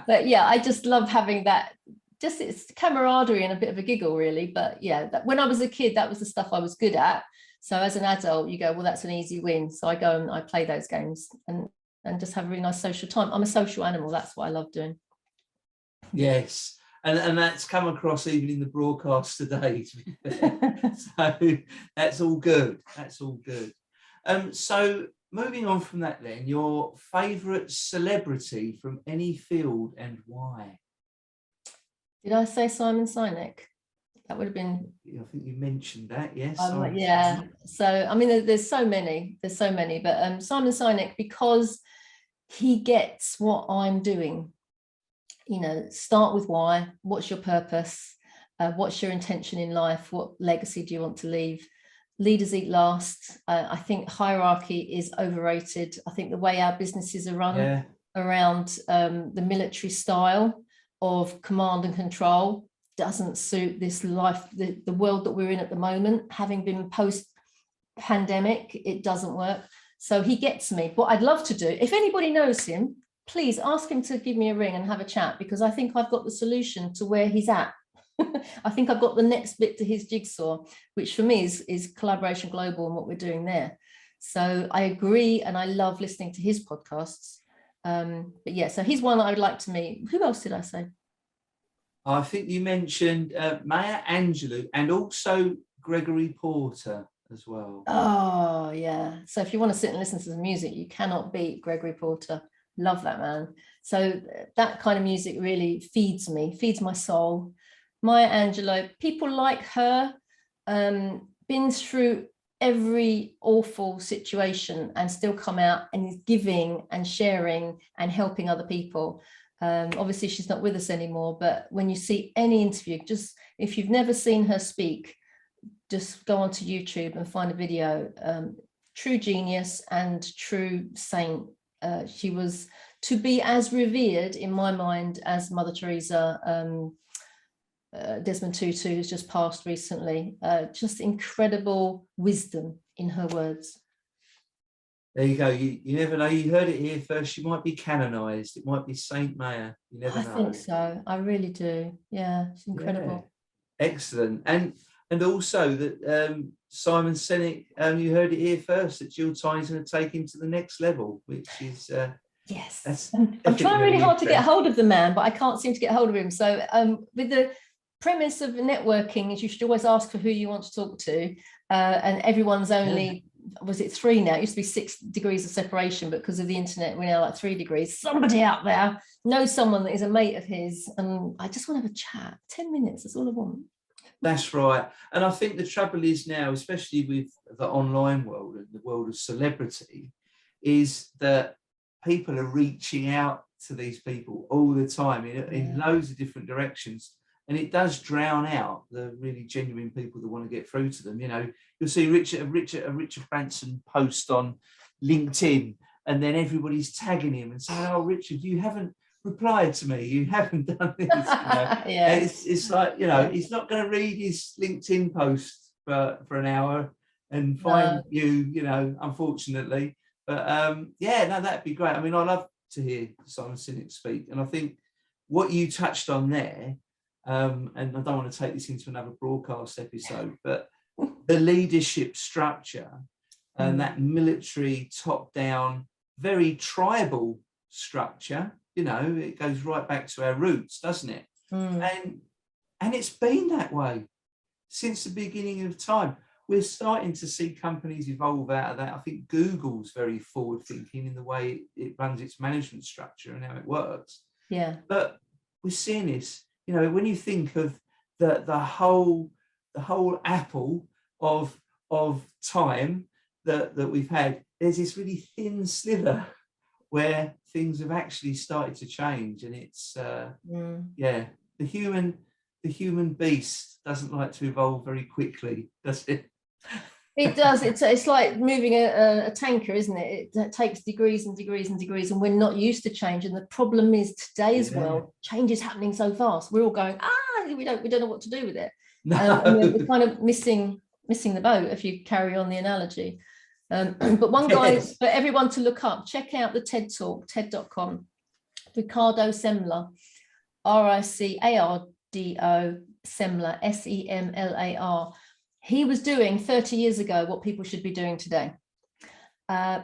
But yeah, I just love having that. Just it's camaraderie and a bit of a giggle, really. But yeah, when I was a kid, that was the stuff I was good at. So as an adult, you go, well, that's an easy win. So I go and I play those games and just have a really nice social time. I'm a social animal. That's what I love doing. Yes. And that's come across even in the broadcast today, to be fair. So that's all good. That's all good. So moving on from that then, your favourite celebrity from any field and why? Did I say Simon Sinek? That would have been. I think you mentioned that, yes. Yeah. So I mean, there's so many, but Simon Sinek, because he gets what I'm doing. You know, start with why. What's your purpose? What's your intention in life? What legacy do you want to leave? Leaders eat last. I think hierarchy is overrated. I think the way our businesses are run around the military style of command and control doesn't suit this life, the world that we're in at the moment. Having been post-pandemic, it doesn't work. So he gets me. What I'd love to do, if anybody knows him, please ask him to give me a ring and have a chat, because I think I've got the solution to where he's at. I think I've got the next bit to his jigsaw, which for me is Collaboration Global and what we're doing there. So I agree, and I love listening to his podcasts. But yeah, so he's one that I would like to meet. Who else did I say? I think you mentioned Maya Angelou and also Gregory Porter as well. Oh yeah. So if you want to sit and listen to the music, you cannot beat Gregory Porter. Love that man. So that kind of music really feeds me, feeds my soul. Maya Angelou, people like her, been through every awful situation and still come out and is giving and sharing and helping other people. Obviously she's not with us anymore, but when you see any interview, just if you've never seen her speak, just go onto YouTube and find a video. True genius and true saint. She was to be as revered in my mind as Mother Teresa. Desmond Tutu has just passed recently. Just incredible wisdom in her words. There you go. You never know. You heard it here first. She might be canonized. It might be Saint Maya. You never know. I think so. I really do. Yeah, it's incredible. Yeah. Excellent. And also that Simon Sinek, you heard it here first, that Gill Tiney's going to take him to the next level, which is yes. I'm trying really hard to get hold of the man, but I can't seem to get hold of him. So with the premise of networking is you should always ask for who you want to talk to, and everyone's only was it 3 now? It used to be 6 degrees of separation, but because of the internet we're now like 3 degrees. Somebody out there knows someone that is a mate of his, and I just want to have a chat. 10 minutes, that's all I want. That's right. And I think the trouble is now, especially with the online world and the world of celebrity, is that people are reaching out to these people all the time in loads of different directions. And it does drown out the really genuine people that want to get through to them. You know, you'll see Richard Branson post on LinkedIn, and then everybody's tagging him and saying, "Oh, Richard, you haven't replied to me. You haven't done this." You know? It's like, you know, he's not going to read his LinkedIn post for an hour and find you know, unfortunately. But that'd be great. I mean, I love to hear Simon Sinek speak, and I think what you touched on there. And I don't want to take this into another broadcast episode, but the leadership structure and that military top-down, very tribal structure, you know, it goes right back to our roots, doesn't it? And it's been that way since the beginning of time. We're starting to see companies evolve out of that. I think Google's very forward-thinking in the way it runs its management structure and how it works. Yeah. But we're seeing this. You know, when you think of the whole apple of time that we've had, there's this really thin sliver where things have actually started to change, and it's the human beast doesn't like to evolve very quickly, does it? It does. It's like moving a tanker, isn't it? It takes degrees and degrees and degrees, and we're not used to change. And the problem is today's world, change is happening so fast. We're all going, we don't know what to do with it. No. And we're kind of missing the boat, if you carry on the analogy. But one guy for everyone to look up, check out the TED Talk, TED.com. Ricardo Semler, Ricardo Semler, Semlar. He was doing 30 years ago what people should be doing today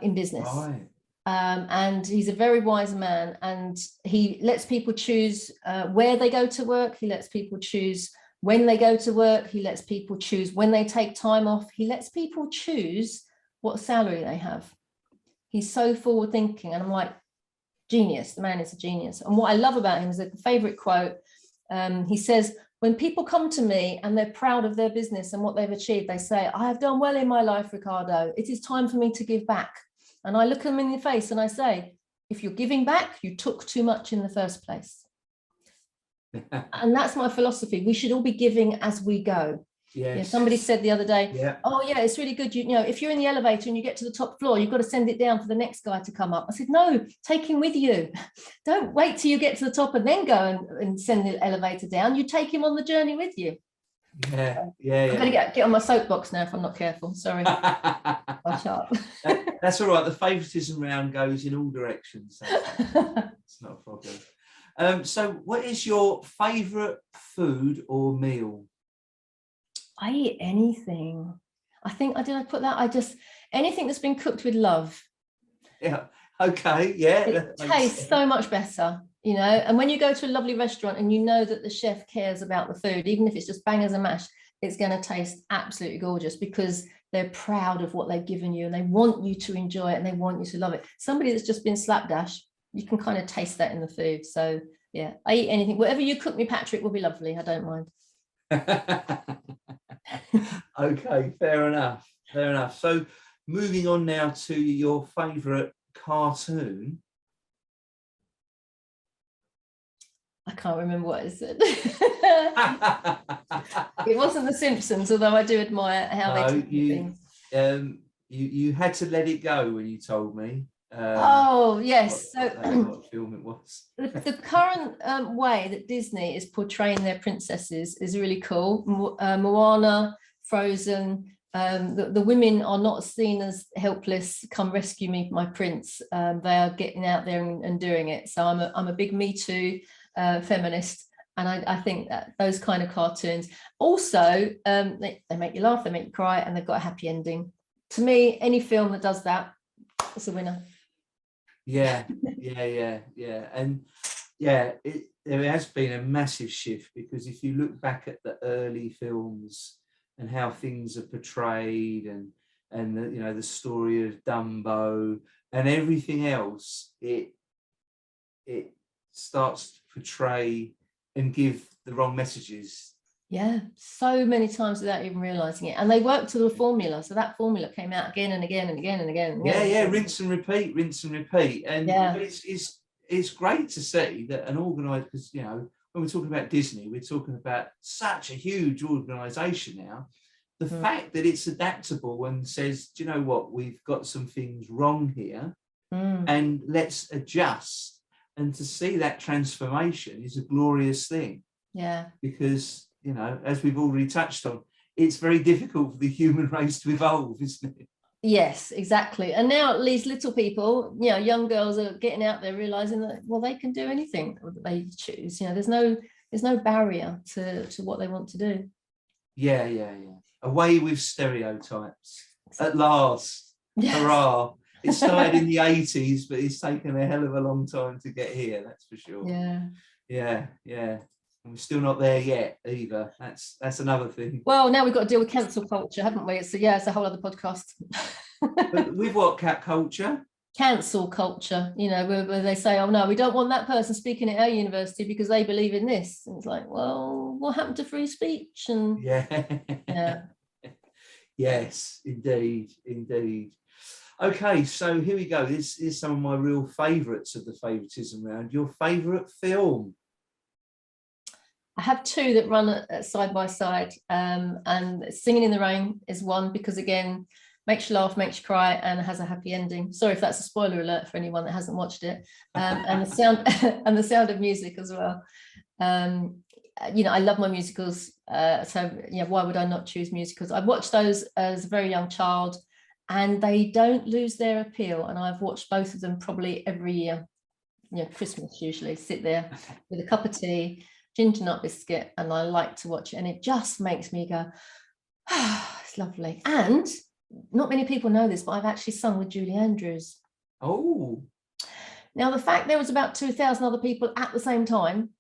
in business. Right. And he's a very wise man, and he lets people choose where they go to work. He lets people choose when they go to work. He lets people choose when they take time off. He lets people choose what salary they have. He's so forward thinking, and I'm like, genius. The man is a genius. And what I love about him is a favorite quote. He says, when people come to me and they're proud of their business and what they've achieved, they say, I have done well in my life, Ricardo. It is time for me to give back. And I look them in the face and I say, if you're giving back, you took too much in the first place. And that's my philosophy. We should all be giving as we go. Yes. Yeah, somebody said the other day, yeah. oh yeah, it's really good. You know, if you're in the elevator and you get to the top floor, you've got to send it down for the next guy to come up. I said, no, take him with you. Don't wait till you get to the top and then go and send the elevator down. You take him on the journey with you. Yeah. I'm going to get on my soapbox now if I'm not careful. Sorry. I'll shut up. That's all right. The favoritism round goes in all directions. It's not a problem. So what is your favorite food or meal? I eat anything. I think I put that. Anything that's been cooked with love. Yeah. Okay. Yeah. It tastes so much better, you know. And when you go to a lovely restaurant and you know that the chef cares about the food, even if it's just bangers and mash, it's going to taste absolutely gorgeous because they're proud of what they've given you and they want you to enjoy it and they want you to love it. Somebody that's just been slapdash, you can kind of taste that in the food. So yeah, I eat anything. Whatever you cook me, Patrick, will be lovely. I don't mind. Okay, fair enough. So moving on now to your favorite cartoon. I can't remember what it said. It wasn't The Simpsons, although I do admire how they do things. You had to let it go when you told me. Oh yes, what film it was. The current way that Disney is portraying their princesses is really cool. Moana, Frozen, the women are not seen as helpless. Come rescue me, my prince. They are getting out there and doing it. So I'm a big Me Too feminist, and I think that those kind of cartoons also they make you laugh, they make you cry, and they've got a happy ending. To me, any film that does that, it's a winner. Yeah. And yeah, there has been a massive shift, because if you look back at the early films and how things are portrayed, and the, you know, the story of Dumbo and everything else, it starts to portray and give the wrong messages. Yeah, so many times without even realizing it. And they work to the formula. So that formula came out again and again and again and again. Yeah, rinse and repeat. And yeah, it's great to see that an organised, because, you know, when we're talking about Disney, we're talking about such a huge organisation now. The fact that it's adaptable and says, do you know what, we've got some things wrong here, and let's adjust. And to see that transformation is a glorious thing. Yeah. Because, you know, as we've already touched on, it's very difficult for the human race to evolve, isn't it? Yes, exactly. And now these little people, you know, young girls are getting out there realizing that, well, they can do anything that they choose. You know, there's no barrier to what they want to do. Yeah. Away with stereotypes at last. Yes. Hurrah. It started in the 80s, but it's taken a hell of a long time to get here, that's for sure. Yeah. And we're still not there yet either. That's another thing. Well, now we've got to deal with cancel culture, haven't we? So yeah, it's a whole other podcast. But with what cat culture? Cancel culture, you know, where they say, oh no, we don't want that person speaking at our university because they believe in this. And it's like, well, what happened to free speech? And yeah. Yes, indeed. Okay, so here we go. This is some of my real favourites of the favoritism round. Your favourite film? I have two that run side by side, and Singing in the Rain is one, because again, makes you laugh, makes you cry, and has a happy ending. Sorry if that's a spoiler alert for anyone that hasn't watched it. And the Sound of Music as well. You know, I love my musicals, so yeah, why would I not choose musicals? I watched those as a very young child, and they don't lose their appeal. And I've watched both of them probably every year. You know, Christmas usually, sit there with a cup of tea, ginger nut biscuit, and I like to watch it, and it just makes me go, It's lovely. And not many people know this, but I've actually sung with Julie Andrews. Oh. Now, the fact there was about 2,000 other people at the same time,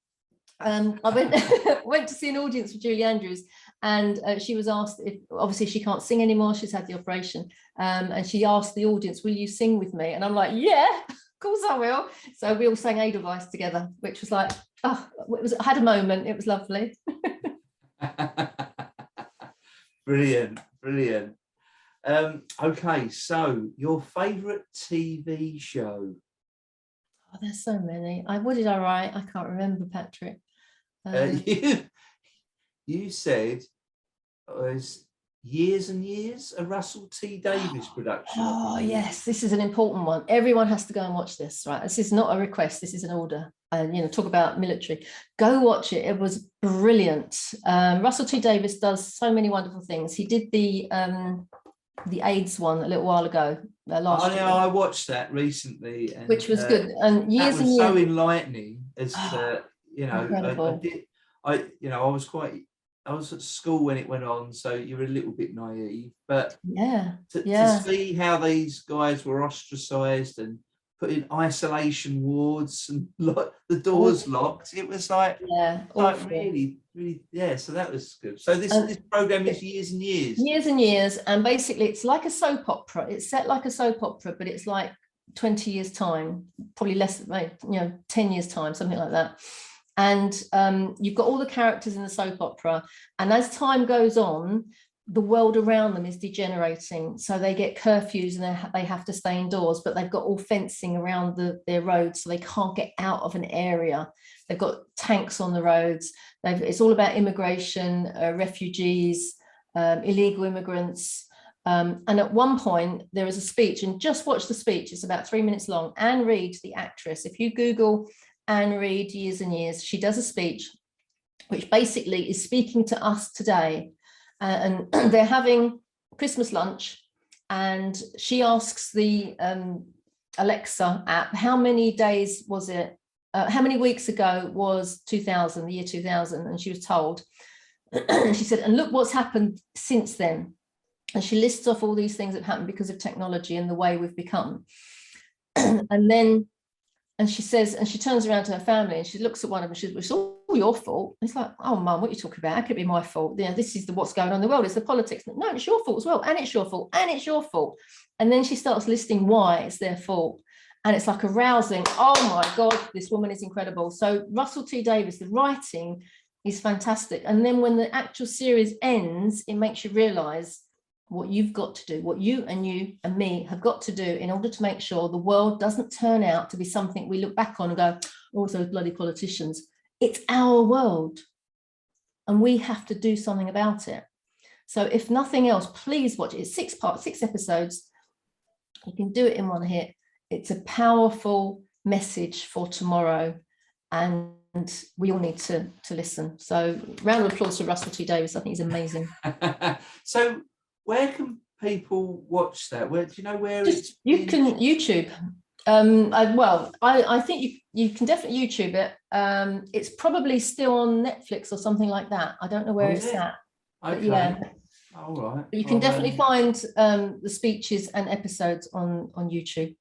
I went to see an audience with Julie Andrews, and she was asked if, obviously she can't sing anymore, she's had the operation, and she asked the audience, will you sing with me? And I'm like, yeah, of course I will. So we all sang Edelweiss together, which was like, oh, I had a moment, it was lovely. Brilliant, brilliant. Okay, so your favourite TV show? Oh, there's so many. What did I write? I can't remember, Patrick. You said it was Years and Years, a Russell T Davies production. Oh yes, this is an important one. Everyone has to go and watch this, right? This is not a request, this is an order. And talk about military. Go watch it. It was brilliant. Russell T Davies does so many wonderful things. He did the AIDS one a little while ago. Last year. I watched that recently, and, which was good. And years that was and so years. enlightening. As Incredible. I was at school when it went on, so you're a little bit naive, but to see how these guys were ostracized and put in isolation wards and the doors locked, it was like really, so that was good. So this program is Years and Years, and basically it's like a soap opera. It's set like a soap opera, but it's like 20 years time, probably less, 10 years time, something like that. And you've got all the characters in the soap opera, and as time goes on, the world around them is degenerating. So they get curfews and they have to stay indoors, but they've got all fencing around their roads, so they can't get out of an area. They've got tanks on the roads. It's all about immigration, refugees, illegal immigrants. And at one point there is a speech, and just watch the speech. It's about 3 minutes long. Anne Reid, the actress, if you Google Anne Reid Years and Years, she does a speech which basically is speaking to us today. And they're having Christmas lunch, and she asks the Alexa app, how many days was it? How many weeks ago was 2000, the year 2000? And she was told. She said, and look what's happened since then. And she lists off all these things that happened because of technology and the way we've become. And she says, and she turns around to her family and she looks at one of them and she says, it's all your fault. And it's like, oh, Mum, what are you talking about? How could it be my fault? This is what's going on in the world. It's the politics. No, it's your fault as well. And it's your fault. And it's your fault. And then she starts listing why it's their fault. And it's like a rousing, oh my God, this woman is incredible. So Russell T Davies, the writing is fantastic. And then when the actual series ends, it makes you realize what you've got to do, what you and me have got to do in order to make sure the world doesn't turn out to be something we look back on and go, oh, those bloody politicians. It's our world, and we have to do something about it. So if nothing else, please watch it. It's 6 parts, 6 episodes. You can do it in one hit. It's a powerful message for tomorrow, and we all need to listen. So round of applause for Russell T Davies. I think he's amazing. So where can people watch that? Where do you know where it's? You can YouTube. I think you can definitely YouTube it. It's probably still on Netflix or something like that. I don't know where it's at. Okay. Yeah. All right. But you can definitely find the speeches and episodes on YouTube.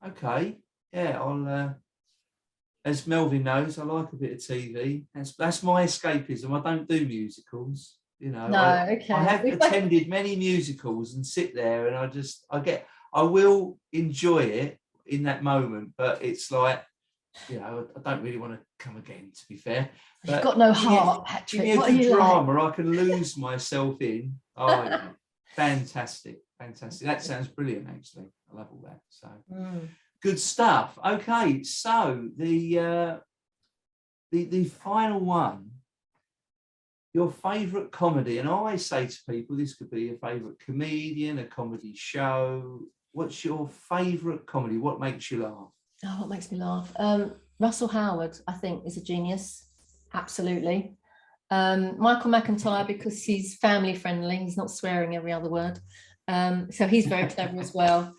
Okay. Yeah, I'll. As Melvin knows, I like a bit of TV. That's my escapism. I don't do musicals. I have attended many musicals and sit there and I will enjoy it in that moment, but it's like, I don't really want to come again, to be fair. But you've got no heart, Patrick. What are you drama like? I can lose myself in. Oh, yeah. Fantastic. That sounds brilliant, actually. I love all that. So good stuff. Okay, so the final one. Your favourite comedy, and I always say to people, this could be a favourite comedian, a comedy show. What's your favourite comedy? What makes you laugh? Oh, what makes me laugh? Russell Howard, I think, is a genius. Absolutely. Michael McIntyre, because he's family friendly. He's not swearing every other word. So he's very clever as well.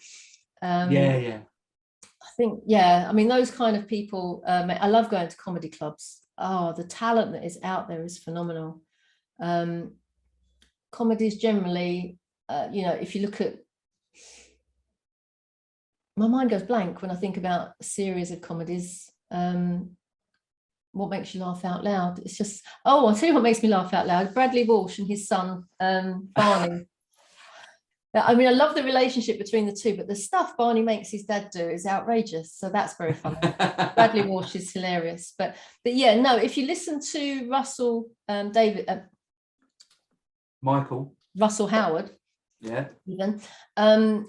Yeah. I think, I mean, those kind of people, I love going to comedy clubs. Oh, the talent that is out there is phenomenal. comedies generally, you know, if you look at, my mind goes blank when I think about a series of comedies. What makes you laugh out loud? It's just, oh, I'll tell you what makes me laugh out loud. Bradley Walsh and his son, Barney. I mean, I love the relationship between the two, but the stuff Barney makes his dad do is outrageous. So that's very funny. Bradley Walsh is hilarious. But yeah, no, if you listen to Russell Russell Howard, yeah, even,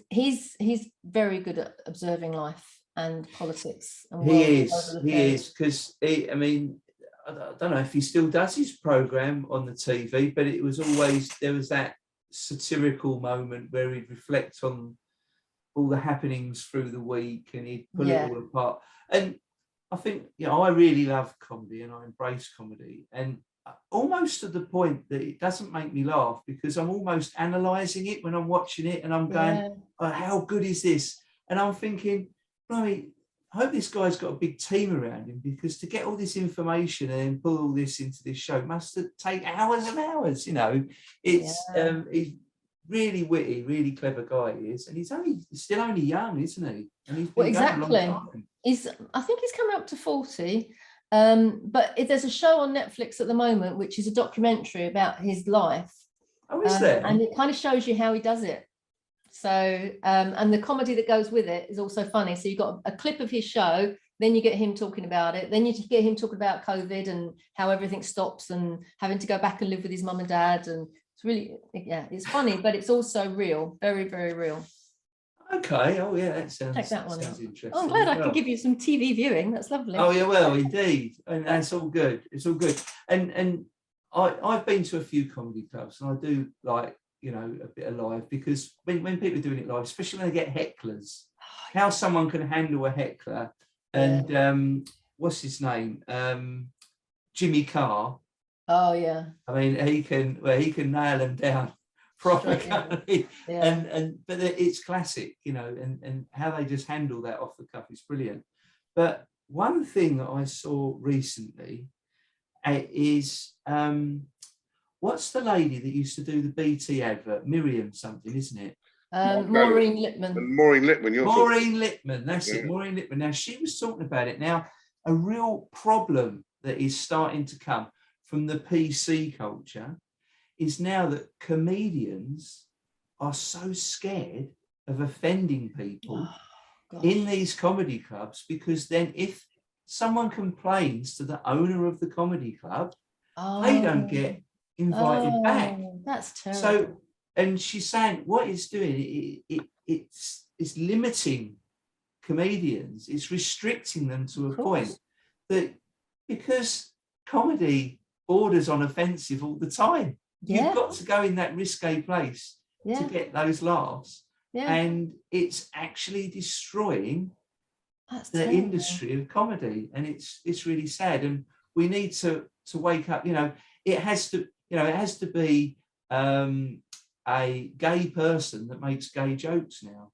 he's very good at observing life and politics. And he is, because I mean, I don't know if he still does his program on the TV, but it was always, there was that satirical moment where he'd reflect on all the happenings through the week and he'd pull it all apart. And I think, you know, I really love comedy and I embrace comedy, and almost to the point that it doesn't make me laugh, because I'm almost analysing it when I'm watching it, and I'm going, oh, how good is this? And I'm thinking, right, I hope this guy's got a big team around him, because to get all this information and pull all this into this show must take hours and hours. You know, it's he's really witty, really clever guy he is, and he's still only young, isn't he? And he's been exactly. going a long time. I think he's coming up to 40. But there's a show on Netflix at the moment, which is a documentary about his life. Oh, is there? And it kind of shows you how he does it. So, and the comedy that goes with it is also funny. So you've got a clip of his show, then you get him talking about it, then you get him talking about COVID and how everything stops and having to go back and live with his mum and dad. And it's really, it's funny, but it's also real, very, very real. Okay. Oh, yeah, that sounds, check that one out. Interesting. Oh, I'm glad I could give you some TV viewing. That's lovely. Oh, yeah, well, indeed. And that's all good. It's all good. And I've been to a few comedy clubs, and I do like, you know, a bit of live, because when people are doing it live, especially when they get hecklers, how someone can handle a heckler. And what's his name? Jimmy Carr. Oh, yeah. I mean, he can nail them down. Properly, but it's classic, you know, and how they just handle that off the cuff is brilliant. But one thing that I saw recently is what's the lady that used to do the BT advert? Miriam something, isn't it? Maureen Lipman. Maureen Lipman. Maureen Lipman. That's it. Maureen Lipman. Now, she was talking about it. Now, a real problem that is starting to come from the PC culture is now that comedians are so scared of offending people in these comedy clubs, because then if someone complains to the owner of the comedy club, they don't get invited back. That's terrible. So, and she's saying what it's doing, it's limiting comedians, it's restricting them to a point that, because comedy borders on offensive all the time. You've got to go in that risque place to get those laughs. And it's actually destroying the industry of comedy. And it's really sad. And we need to wake up, you know, it has to be a gay person that makes gay jokes now.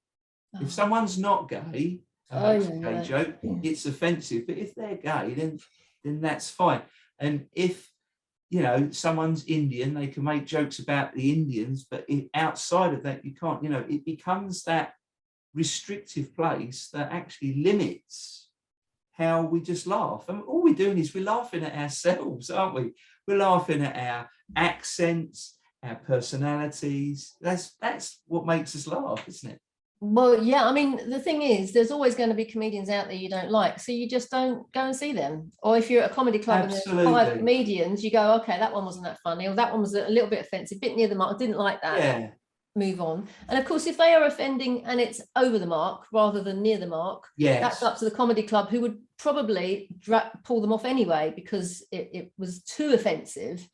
If someone's not gay and makes a gay joke, it's offensive. But if they're gay, then that's fine. And if, you know, someone's Indian, they can make jokes about the Indians, but outside of that, you can't, you know, it becomes that restrictive place that actually limits how we just laugh. And all we're doing is we're laughing at ourselves, aren't we? We're laughing at our accents, our personalities. That's what makes us laugh, isn't it? Well, yeah, I mean, the thing is, there's always going to be comedians out there you don't like, so you just don't go and see them. Or if you're at a comedy club and there's 5 comedians, you go, okay, that one wasn't that funny, or that one was a little bit offensive, bit near the mark, I didn't like that. Move on. And of course, if they are offending and it's over the mark rather than near the mark, that's up to the comedy club, who would probably pull them off anyway, because it was too offensive.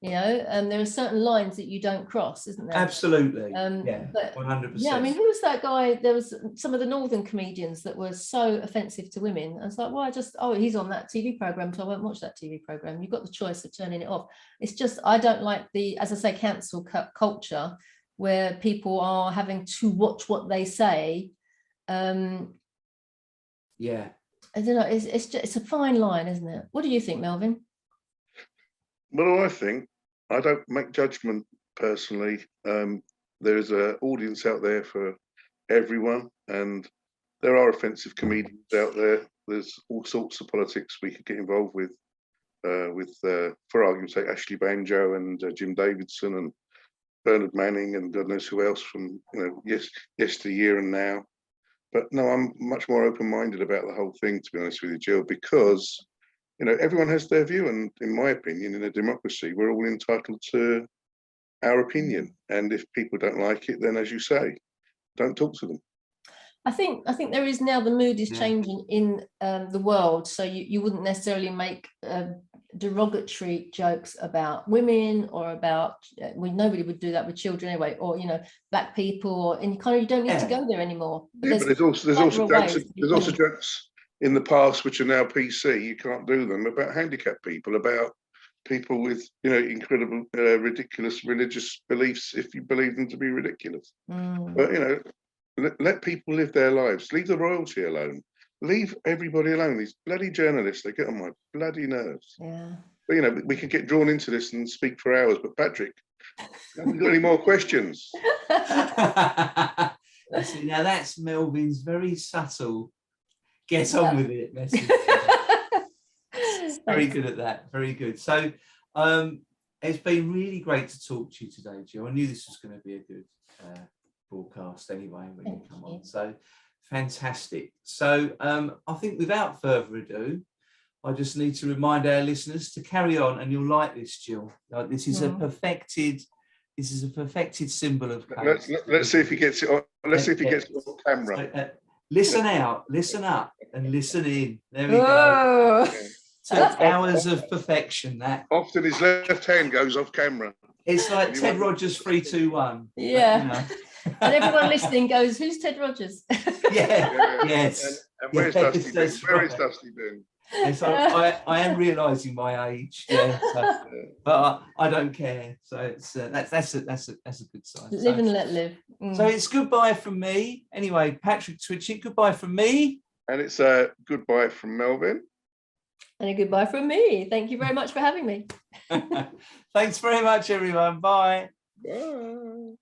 You know, and there are certain lines that you don't cross, isn't there? Absolutely. But 100%. Yeah, I mean, who was that guy? There was some of the northern comedians that were so offensive to women. I was like, well, he's on that TV program, so I won't watch that TV program. You've got the choice of turning it off. It's just, I don't like the, as I say, cancel culture, where people are having to watch what they say. I don't know. It's a fine line, isn't it? What do you think, Melvin? What do I think? I don't make judgment personally. There's an audience out there for everyone, and there are offensive comedians out there. There's all sorts of politics we could get involved with, for argument's sake, Ashley Banjo and Jim Davidson and Bernard Manning and God knows who else from yesteryear and now. But no, I'm much more open-minded about the whole thing, to be honest with you, Jill, because everyone has their view, and in my opinion, in a democracy, we're all entitled to our opinion. And if people don't like it, then, as you say, don't talk to them. I think there is now, the mood is changing in the world, so you wouldn't necessarily make derogatory jokes about women or about nobody would do that with children anyway, or black people, and you don't need to go there anymore. But there's also jokes in the past which are now PC. You can't do them about handicapped people, about people with incredible ridiculous religious beliefs if you believe them to be ridiculous. But let people live their lives. Leave the royalty alone. Leave everybody alone. These bloody journalists, they get on my bloody nerves. Yeah. But we could get drawn into this and speak for hours. But Patrick, haven't got any more questions? Now that's Melvin's very subtle get on with it message. Very good at that. Very good. So it's been really great to talk to you today, Jill. I knew this was going to be a good broadcast anyway when you come on. So fantastic. So I think without further ado, I just need to remind our listeners to carry on, and you'll like this, Jill. This is a perfected symbol of let's see if he gets it on. Let's see if he gets it on camera. So, listen out, listen up, and listen in. There we go. Took hours of perfection. That often his left hand goes off camera. It's like Ted Rogers 3, 2, 1. Yeah. And everyone listening goes, "Who's Ted Rogers?" Yes. And where's Dusty been? Where is Dusty been? Yes, I am realising my age. Yeah, but I don't care. So it's that's a good sign. Live and let live. So it's goodbye from me. Anyway, Patrick Twitchett, goodbye from me. And it's a goodbye from Melvin. And a goodbye from me. Thank you very much for having me. Thanks very much, everyone. Bye. Bye.